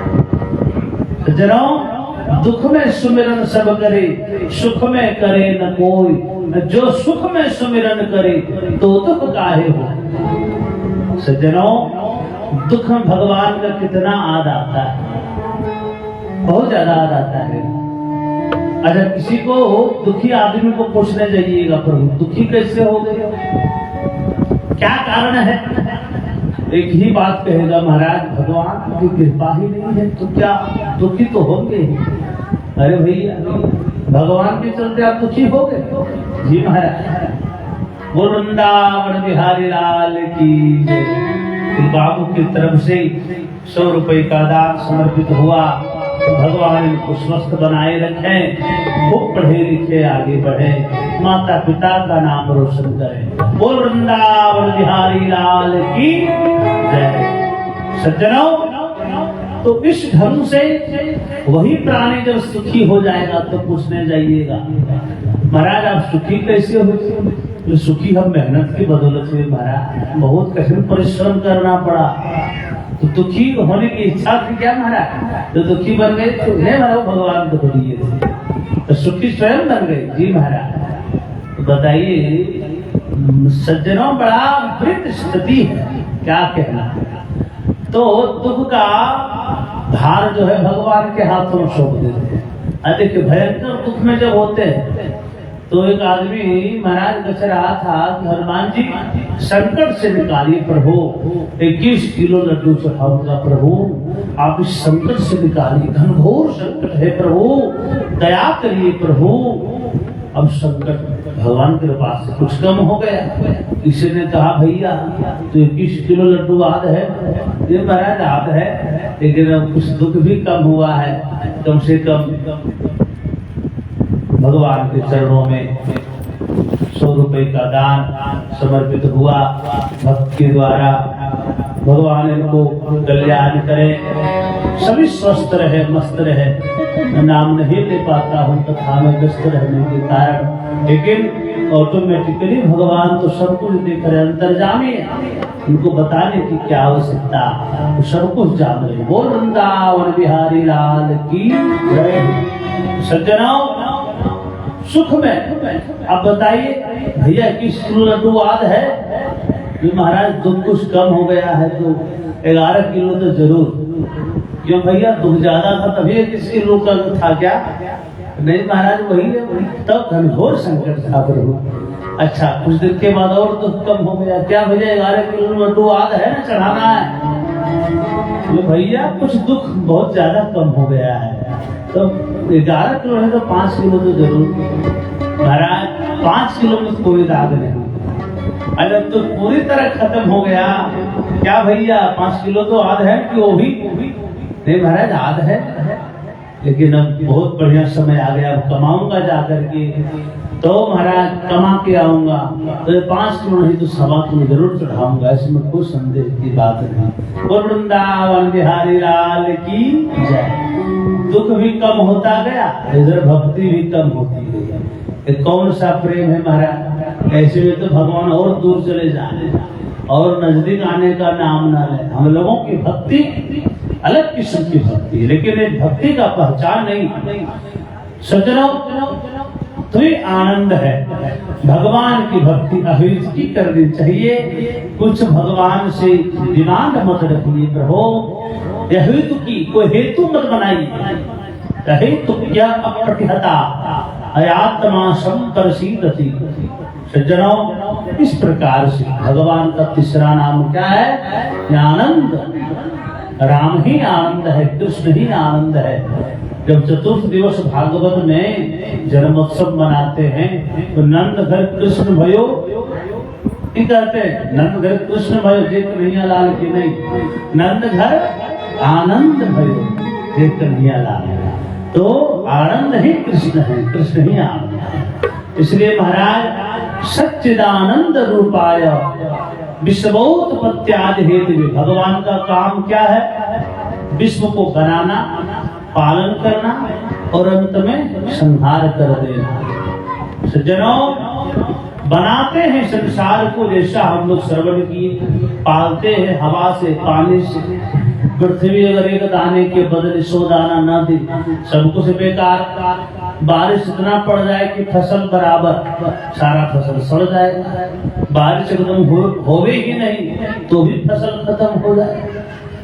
सज्जनों, दुख में सुमिरन सब करे, सुख में करे न कोई, जो सुख में सुमिरन करे तो दुख काहे हो। सज्जनों, दुख में भगवान का कितना आद आता है, बहुत ज्यादा आद आता है। अच्छा, किसी को दुखी आदमी को पूछने जाइएगा, प्रभु दुखी कैसे हो गए, क्या कारण है, एक ही बात कहेगा, महाराज भगवान की कृपा ही नहीं है, तो क्या दुखी तो होंगे। अरे भैया, भगवान के चलते आप दुखी हो गए जी महाराज। बोल वृंदावन बिहारी लाल की जय। बाबू की तरफ से 100 रुपए का दान समर्पित हुआ, भगवान इनको स्वस्थ बनाए रखें, खूब पढ़े लिखे आगे बढ़े, माता पिता का नाम रोशन करें। बोल वृंदावन बिहारी लाल की जय। सज्जनों, तो इस ढंग से वही प्राणी जब सुखी हो जाएगा तो पूछने जाइएगा, महाराज आप सुखी कैसे हुए, तो सुखी हम मेहनत की बदौलत हुए महाराज, बहुत कठिन परिश्रम करना पड़ा, तो दुखी होने की इच्छा थी क्या महाराज, तो दुखी बन गए तो हे महाराज भगवान दुख दिए थे, तो सुखी स्वयं बन गए जी महाराज। तो बताइए सज्जनों, बड़ा विपरीत स्थिति है, क्या कहना। तो दुख का भार जो है भगवान के हाथों में सौंप देते हैं। देखिए भयंकर दुख में जब होते हैं तो एक आदमी महाराज कह रहा था कि हनुमान जी संकट से निकालिए प्रभु, 21 किलो लड्डू चढ़ाऊंगा प्रभु, आप इस संकट से निकालिए, घनघोर संकट है प्रभु, दया करिए प्रभु। अब संकट भगवान के पास से कुछ कम हो गया। किसी ने कहा भैया तो 21 किलो लड्डू आद है, ये महाराज आद है, लेकिन अब कुछ दुख भी कम हुआ है, कम से कम भगवान के चरणों में 100 रुपए का दान समर्पित हुआ। भक्त के द्वारा भगवान इनको कल्याण करे, सभी स्वस्थ रहे, मस्त रहे। मैं नाम नहीं ले पाता हूँ कथा में व्यस्त रहने के कारण, लेकिन ऑटोमेटिकली भगवान तो सब कुछ देख रहे, अंतर्जामी है, उनको बताने की क्या आवश्यकता, वो सब कुछ जान रहे। बोल वृंदावन बिहारी लाल की जय। सज्जनों सुख में अब बताइए भैया 21 किलो लड्डू आद है, महाराज दुख कुछ कम हो गया है तो 11 किलो तो जरूर, क्यों भैया दुख ज्यादा था तभी 21 किलो का था क्या? नहीं महाराज वही है, तब घनघोर संकट था प्रभु। अच्छा कुछ दिन के बाद और दुख कम हो गया, क्या भैया 11 किलो लड्डू आद है ना, चढ़ाना है। तो भैया कुछ दुख बहुत ज्यादा कम हो गया है, तो 11 किलो है तो 5 किलो तो जरूर। महाराज 5 किलो में कोई दाग नहीं, अगर तो पूरी तरह खत्म हो गया, क्या भैया 5 किलो तो आध है कि वो भी नहीं महाराज आध है, लेकिन अब बहुत बढ़िया समय आ गया, अब कमाऊंगा जाकर के, तो महाराज कमा के आऊंगा तो 5 किलो नहीं तो 1.25 किलो जरूर चढ़ाऊंगा, इसमें कोई संदेह की बात नहीं। और वृंदावन बिहारी लाल की जय। दुख भी कम होता गया, इधर भक्ति भी कम होती गई। कौन सा प्रेम है महाराज, ऐसे में तो भगवान और दूर चले जाने और नजदीक आने का नाम ना ले। हम लोगों की भक्ति अलग किस्म की भक्ति है, लेकिन एक भक्ति का पहचान नहीं। सज्जनों तो ये आनंद है, भगवान की भक्ति अहित की करनी चाहिए। कुछ भगवान से डिमांड मत रखिए प्रभु, हेतु की कोई हेतु मत बनाइए। हेतु क्या अप्रतिहता अयात्मा संपरसीदति। सज्जनों इस प्रकार से भगवान का तीसरा नाम क्या है? आनंद। राम ही आनंद है, कृष्ण ही आनंद है। जब चतुर्थ दिवस भागवत में जन्मोत्सव मनाते हैं तो नंद घर कृष्ण भयो कहते हैं, नंद घर कृष्ण भयो जे कन्हैया लाल की नहीं, नंद घर आनंद भयो जे कन्हैया लाल। तो आनंद ही कृष्ण है, कृष्ण ही आनंद है। इसलिए महाराज सच्चिदानंद रूपाय विश्वोत्पत्त्यादि हेतु, भगवान का काम क्या है? विश्व को बनाना, पालन करना और अंत में संहार कर देना। सज्जनों बनाते हैं संसार को, जैसा हम लोग श्रवण किए, पालते हैं हवा से, पानी से। पृथ्वी अगर एक दाने के बदले 100 दाना न दे, सब कुछ बेकार। बारिश इतना पड़ जाए कि फसल बराबर, सारा फसल सड़ जाएगा। बारिश एकदम होवे ही नहीं तो भी फसल खत्म हो जाए।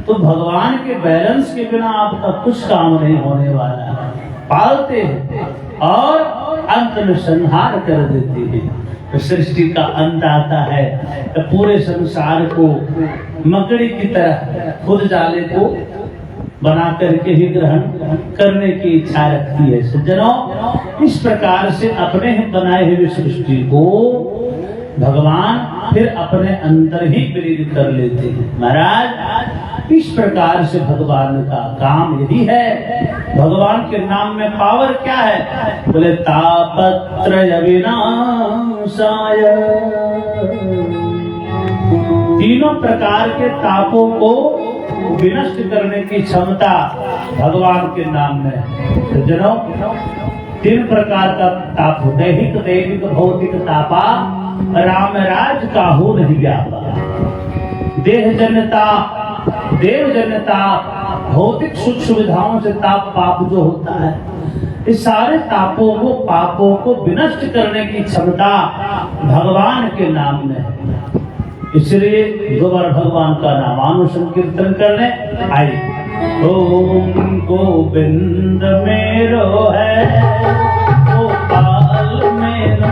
तो भगवान के बैलेंस के बिना आपका कुछ काम नहीं होने वाला है। पालते हैं और अंत में संहार कर देते हैं। तो सृष्टि का अंत आता है तो पूरे संसार को मकड़ी की तरह खुद जाले को बना करके ही ग्रहण करने की इच्छा रखती है। सज्जनों इस प्रकार से अपने बनाए हुए सृष्टि को भगवान फिर अपने अंदर ही विलीन कर लेते हैं। महाराज इस प्रकार से भगवान का काम यही है। भगवान के नाम में पावर क्या है? बोले तापत्रय विनाशाय, तीनों प्रकार के तापों को विनष्ट करने की क्षमता भगवान के नाम में है। जनों 3 प्रकार का ताप, दैहिक, दैविक, भौतिक तापा राम राज काहू नहीं व्यापा। देह जनता, देव जनता, भौतिक सुख सुविधाओं से ताप पाप जो होता है, इस सारे तापों को, पापों को विनष्ट करने की क्षमता भगवान के नाम में है। इसलिए दोबारा भगवान का नामानुसंकीर्तन करने आई। ओम गोविंद मेरो है, गोपाल मेरो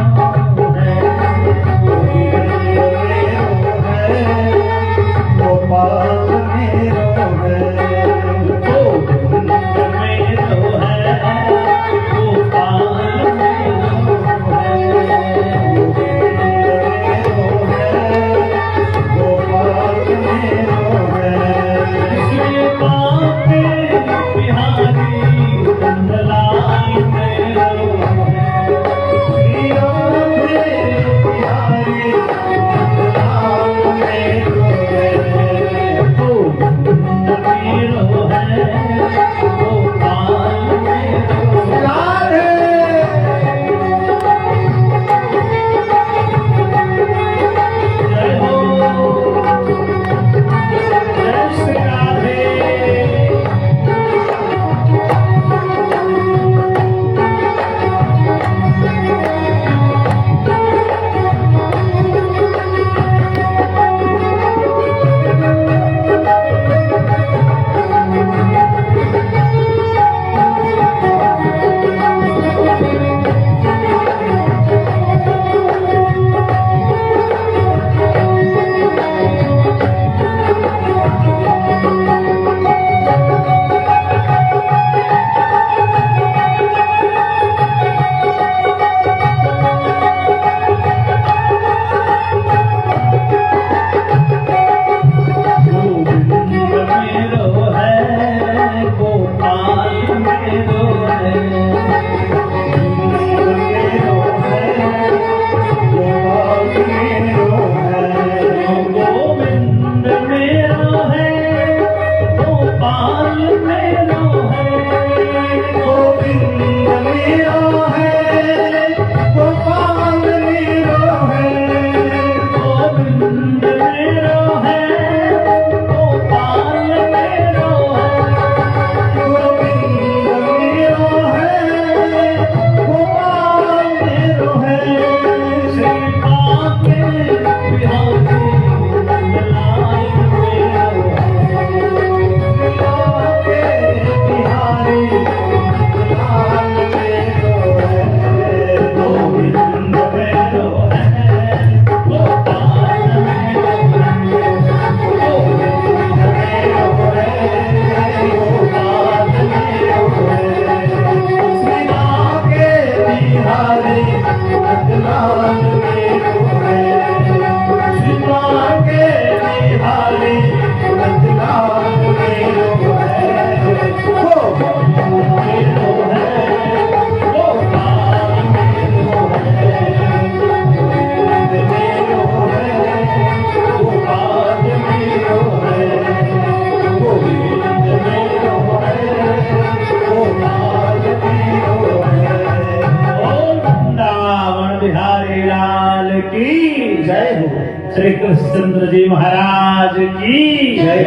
कृष्णचंद्र जी महाराज की जय।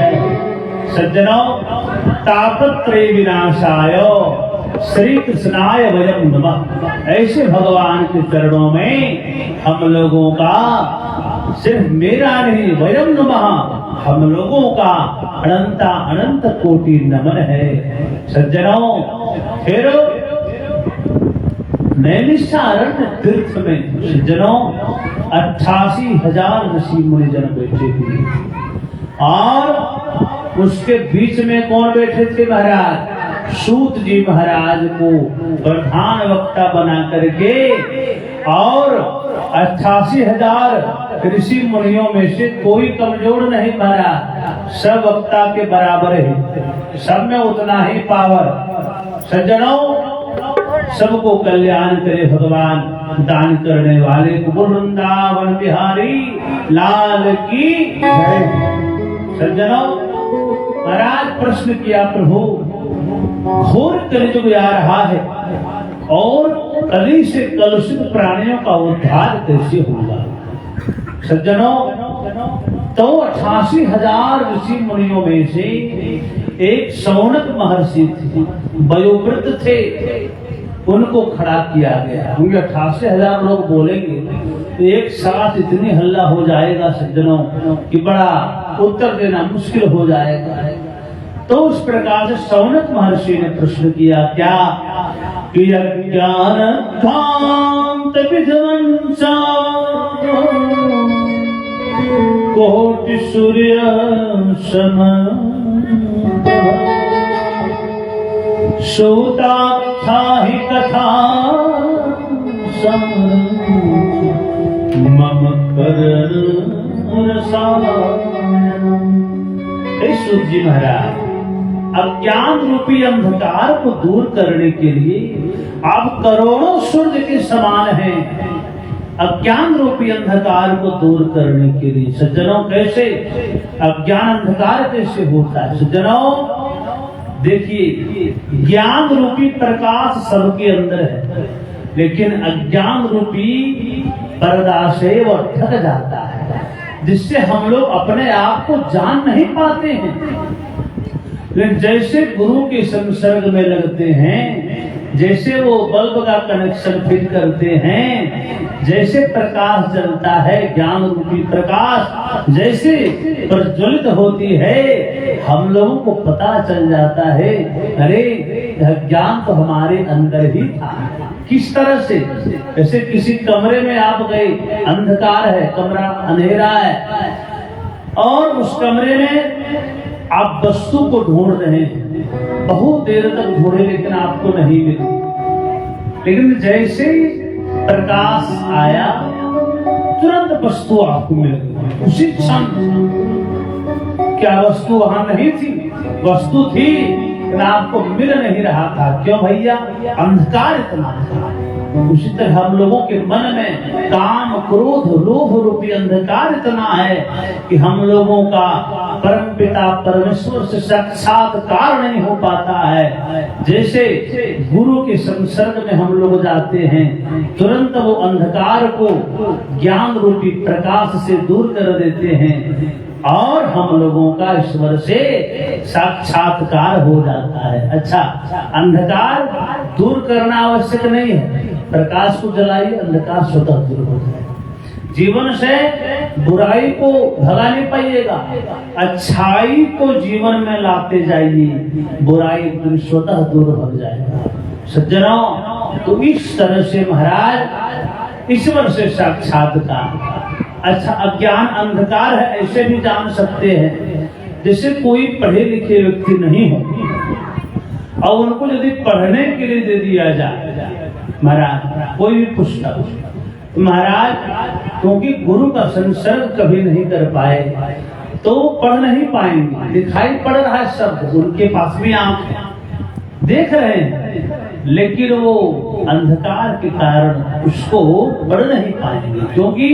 सज्जनों, तापत्रय विनाशाय श्री कृष्णाय वयम नमः। ऐसे भगवान के चरणों में हम लोगों का, सिर्फ मेरा नहीं, वयम नमः, हम लोगों का अनंत कोटि नमन है। सज्जनों, फिर नैमिषारण्य तीर्थ में सज्जनों 88,000 ऋषि मुनिजन बैठे हुए, और उसके बीच में कौन बैठे थे महाराज? सूत जी महाराज को प्रधान वक्ता बना करके, और 88,000 ऋषि मुनियों में से कोई कमजोर नहीं भरा, सब वक्ता के बराबर है, सब में उतना ही पावर। सज्जनों, सबको कल्याण करे भगवान, दान करने वाले को वृंदावन बिहारी लाल की जय। सज्जनों, महाराज प्रश्न किया, प्रभु घोर कलियुग आ रहा है और कली से कलुषित प्राणियों का उद्धार कैसे होगा? सज्जनों, तो 88,000 ऋषि मुनियों में से एक शौनक महर्षि थे, वयोवृद्ध थे, उनको खड़ा किया गया। क्योंकि 88,000 लोग बोलेंगे तो एक साथ इतनी हल्ला हो जाएगा सज्जनों कि बड़ा उत्तर देना मुश्किल हो जाएगा। तो उस प्रकार से शौनक महर्षि ने प्रश्न किया, क्या कि ज्ञान कांत विध्वंसा कोटि सूर्य सम श्रोता ही कथा मम सूत जी महाराज, अज्ञान रूपी अंधकार को दूर करने के लिए आप करोड़ों सूर्य के समान हैं। अज्ञान रूपी अंधकार को दूर करने के लिए सज्जनों, कैसे अज्ञान अंधकार कैसे होता है? सज्जनों देखिए, ज्ञान रूपी प्रकाश सबके अंदर है, लेकिन अज्ञान रूपी पर्दा से वो ढक जाता है, जिससे हम लोग अपने आप को जान नहीं पाते हैं। लेकिन जैसे गुरु के संसर्ग में लगते हैं, जैसे वो बल्ब का कनेक्शन फिट करते हैं, जैसे प्रकाश जलता है, ज्ञान रूपी प्रकाश जैसे प्रज्वलित होती है, हम लोगों को पता चल जाता है, अरे यह ज्ञान तो हमारे अंदर ही था। किस तरह से? जैसे किसी कमरे में आप गए, अंधकार है, कमरा अंधेरा है, और उस कमरे में आप वस्तु को ढूंढ रहे हैं, बहुत देर तक ढूंढे लेकिन आपको नहीं मिली, लेकिन जैसे ही प्रकाश आया तुरंत वस्तु आपको मिल गई उसी क्षण। क्या वस्तु वहां नहीं थी? वस्तु थी, लेकिन आपको मिल नहीं रहा था। क्यों भैया? अंधकार इतना था। उसी तरह हम लोगों के मन में काम, क्रोध, लोभ रूपी अंधकार इतना है कि हम लोगों का परम पिता परमेश्वर से साक्षात्कार नहीं हो पाता है। जैसे गुरु के संसर्ग में हम लोग जाते हैं, तुरंत वो अंधकार को ज्ञान रूपी प्रकाश से दूर कर देते हैं और हम लोगों का ईश्वर से साक्षात्कार हो जाता है। अच्छा, अंधकार दूर करना आवश्यक नहीं है, प्रकाश को जलाइए, अंधकार स्वतः दूर हो जाए। जीवन से बुराई को भगा नहीं पाइएगा, अच्छाई को जीवन में लाते जाइए, बुराई स्वतः दूर हो जाएगा। सज्जनों, तो इस तरह से महाराज ईश्वर से साक्षात्कार। अच्छा, अज्ञान अंधकार है ऐसे भी जान सकते हैं, जैसे कोई पढ़े लिखे व्यक्ति नहीं हो और उनको यदि पढ़ने के लिए दे दिया जाए महाराज कोई भी पुस्तक, महाराज क्योंकि गुरु का संसर्ग कभी नहीं कर पाए तो पढ़ नहीं पाएंगे। दिखाई पड़ रहा है शब्द, उनके पास भी आंख देख रहे हैं, लेकिन वो अंधकार के कारण उसको पढ़ नहीं पाएंगे, क्योंकि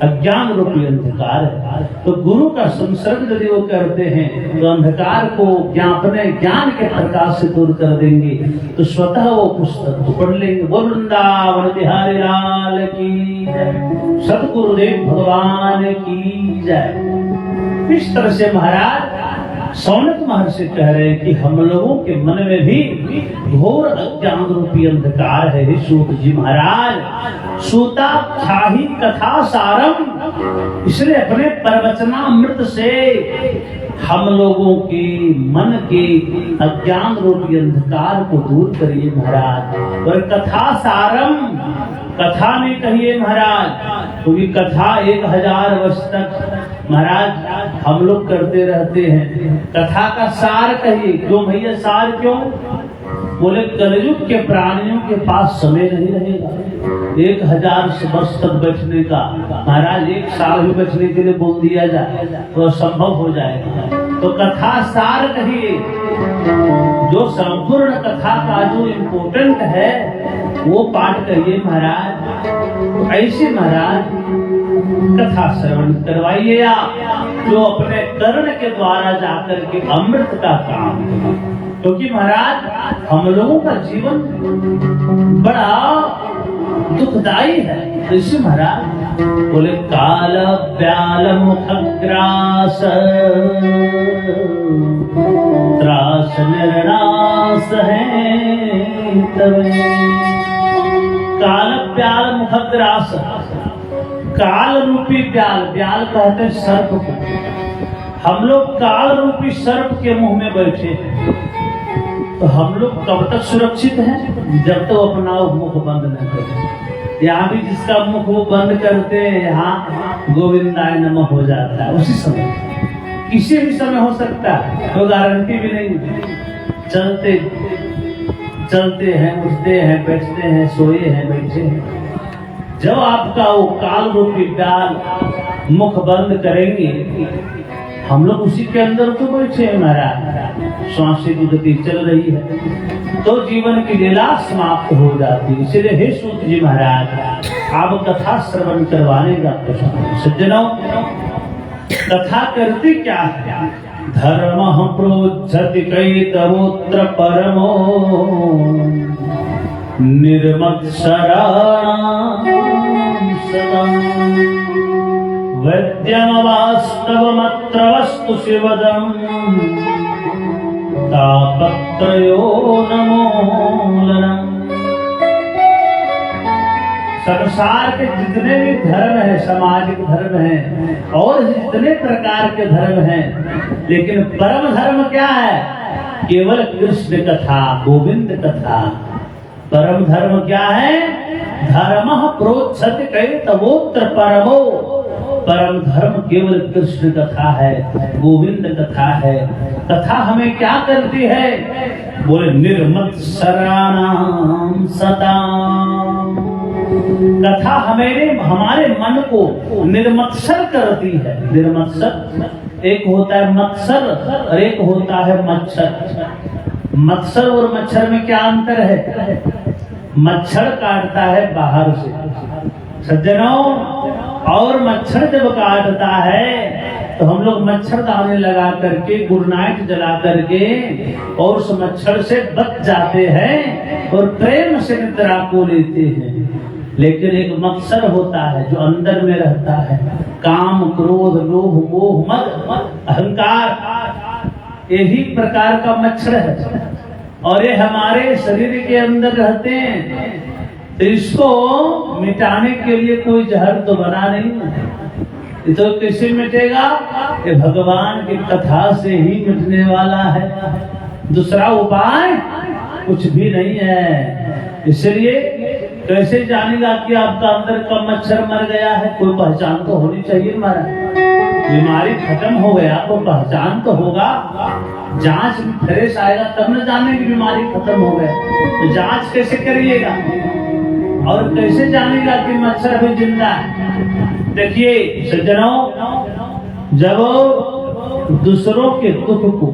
अज्ञान रूपी अंधकार है। तो गुरु का संसर्ग यदि वो करते हैं तो अंधकार को अपने ज्ञान के प्रकाश से दूर कर देंगे, तो स्वतः वो पुस्तक को पढ़ लेंगे। बोल वृंदावन बिहारी लाल की जय, सतगुरुदेव भगवान की जय। इस तरह से महाराज सौनक महर्षि कह रहे हैं कि हम लोगों के मन में भी घोर अज्ञान रूपी अंधकार है। सूत जी महाराज, सूता छाही कथा सारम, इसलिए अपने प्रवचनामृत से हम लोगों के मन के अज्ञान रूपी अंधकार को दूर करिए महाराज। और कथा सारम, कथा में कहिए महाराज, क्योंकि कथा 1000 वर्ष तक महाराज हम लोग करते रहते हैं। कथा का सार कहिए। क्यों भैया सार क्यों? बोले कलयुग के प्राणियों के पास समय नहीं रहेगा 1000 वर्ष तक बैठने का। महाराज 1 साल भी बैठने के लिए बोल दिया जाए तो असंभव हो जाएगा। तो कथा सार कहिए, जो संपूर्ण कथा का जो इम्पोर्टेंट है वो पाठ कहिए महाराज। ऐसे महाराज कथा श्रवण करवाइए आप, जो अपने कर्ण के द्वारा जाकर के अमृत का काम, क्योंकि महाराज हम लोगों का जीवन बड़ा दुखदाई है। ऋषि महाराज बोले काल व्याल मुखग्रास त्रास निर्णास है तवे। काल व्याल मुखग्रास, काल रूपी व्याल, व्याल कहते हैं सर्प को। हम लोग काल रूपी सर्प के मुंह में बैठे हैं, तो हम लोग कब तक सुरक्षित हैं? जब तक तो अपना मुख बंद न करें। यहाँ भी जिसका मुख वो बंद करते हैं, यहाँ गोविंदाय नमः हो जाता है उसी समय। किसी भी समय हो सकता है, कोई गारंटी भी नहीं। चलते चलते हैं, उठते हैं, बैठते हैं, सोए हैं, बैठे हैं। जब आपका वो काल रूपी व्याल मुख बंद करेंगे, हम लोग उसी के अंदर तो बैठे हैं महाराज। श्वास की गति चल रही है तो जीवन की लीला समाप्त हो जाती है। इसलिए हे सूत जी महाराज, आप कथा श्रवण करवाने का प्रश्न। सज्जनों, कथा करती क्या है? धर्म प्रोज्झति कैतवोत्र परमो निर्मत्सरा सदा वैद्यम वास्तवमत्र वस्तु शिवदम् तापत्रयो नमोलनम्। संसार के जितने भी धर्म है, सामाजिक धर्म है और जितने प्रकार के धर्म हैं, लेकिन परम धर्म क्या है? केवल कृष्ण कथा, गोविंद कथा। परम धर्म क्या है? धर्म प्रोच्छति कैतवोत्र परमो। परम धर्म केवल कृष्ण कथा है, गोविंद कथा है। कथा हमें क्या करती है? बोले निर्मत्सराणाम सदा। कथा हमारे मन को निर्मत्सर करती है। निर्मत्सर, एक होता है मत्सर और एक होता है मच्छर। मत्सर और मच्छर में क्या अंतर है? मच्छर काटता है बाहर से सज्जनों, और मच्छर जब काटता है तो हम लोग मच्छरदानी लगा करके, गुड नाइट जला करके और उस मच्छर से बच जाते हैं और प्रेम से निद्रा को लेते हैं। लेकिन एक मत्सर होता है जो अंदर में रहता है, काम क्रोध लोभ मोह मद अहंकार, यही प्रकार का मच्छर है और ये हमारे शरीर के अंदर रहते हैं। तो इसको मिटाने के लिए कोई जहर तो बना नहीं, तो कैसे मिटेगा? ये भगवान की कथा से ही मिटने वाला है, दूसरा उपाय कुछ भी नहीं है। इसलिए कैसे जानेगा कि आपका अंदर का मच्छर मर गया है? कोई पहचान तो होनी चाहिए। महाराज बीमारी खत्म हो गया तो पहचान तो होगा, जांच में फ्रेश आएगा तब न जाने की बीमारी खत्म हो गया। तो जांच कैसे करिएगा और कैसे जानेगा कि मच्छर अभी जिंदा है? देखिए सज्जनों, जब दूसरों के दुख को,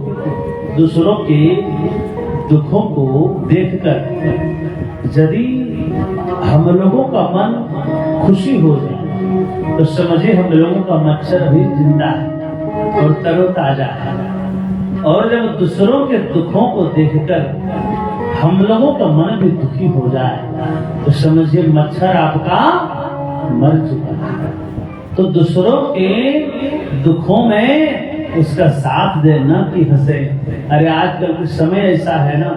दूसरों के दुखों को देखकर यदि हम लोगों का मन खुशी हो जाए तो समझिए हम लोगों का मच्छर भी जिंदा है और तरोताजा है। और जब दूसरों के दुखों को देखकर हम लोगों का मन भी दुखी हो जाए तो समझिए मच्छर आपका मर चुका है। तो दूसरों के दुखों में उसका साथ देना कि हंसे। अरे आजकल का समय ऐसा है ना,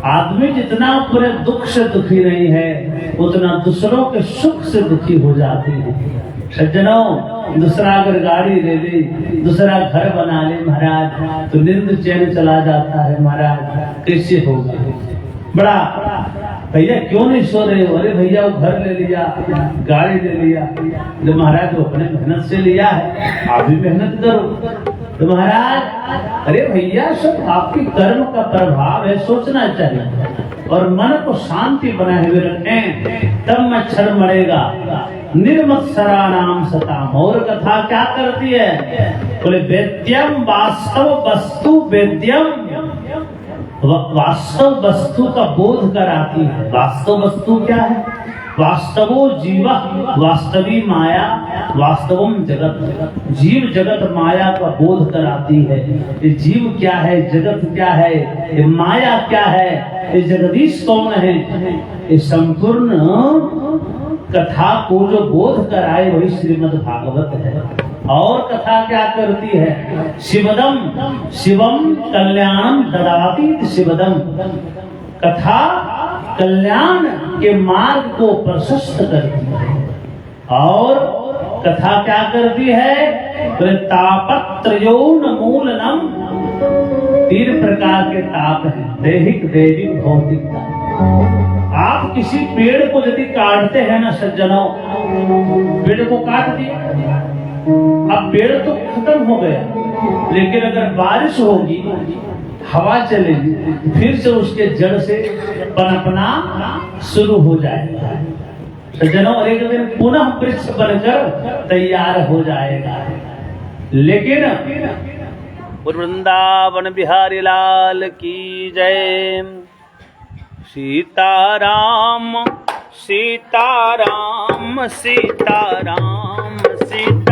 आदमी जितना पूरे दुख से दुखी नहीं है उतना दूसरों के सुख से दुखी हो जाती है। सज्जनों, दूसरा अगर गाड़ी ले ले, दूसरा घर बना ले महाराज, तो नींद चैन चला जाता है महाराज। कैसे होगा? बड़ा भैया क्यों नहीं सो रहे हो? अरे भैया वो घर ले लिया, गाड़ी ले लिया। तो महाराज वो अपने मेहनत से लिया है, आप भी मेहनत करो। तो महाराज अरे भैया सब आपकी कर्म का प्रभाव है, सोचना चाहिए और मन को शांति बनाए हुए रखें, तब मच्छर मरेगा। निर्मत्सरा नाम सताम। और कथा क्या करती है? बोले वेद्यम वास्तव वस्तु, वेद्यम वास्तव वस्तु का बोध कराती है। वास्तव वस्तु क्या है? वास्तवो जीव, वास्तवी माया, वास्तवम जगत। जीव जगत माया का बोध कराती है। ये जीव क्या है, जगत क्या है, ये माया क्या है, ये जगदीश कौन है, ये संपूर्ण कथा को जो बोध कराए वही श्रीमद् भागवत है। और कथा क्या करती है? शिवदम शिवम कल्याणम ददाति शिवदम। कथा कल्याण के मार्ग को प्रशस्त करती है। और कथा क्या करती है? तापत्रयोन मूलनम। 3 प्रकार के ताप हैं, दैहिक, दैविक, भौतिक। आप किसी पेड़ को यदि काटते हैं ना सज्जनों, पेड़ को काट दिया, अब पेड़ तो खत्म हो गया, लेकिन अगर बारिश होगी, हवा चलेगी, फिर से उसके जड़ से पनपना शुरू हो जाएगा सज्जनों। और एक दिन पुनः वृक्ष बनकर तैयार हो जाएगा। लेकिन वृंदावन बिहारी लाल की जय। सीताराम सीताराम सीताराम सीताराम।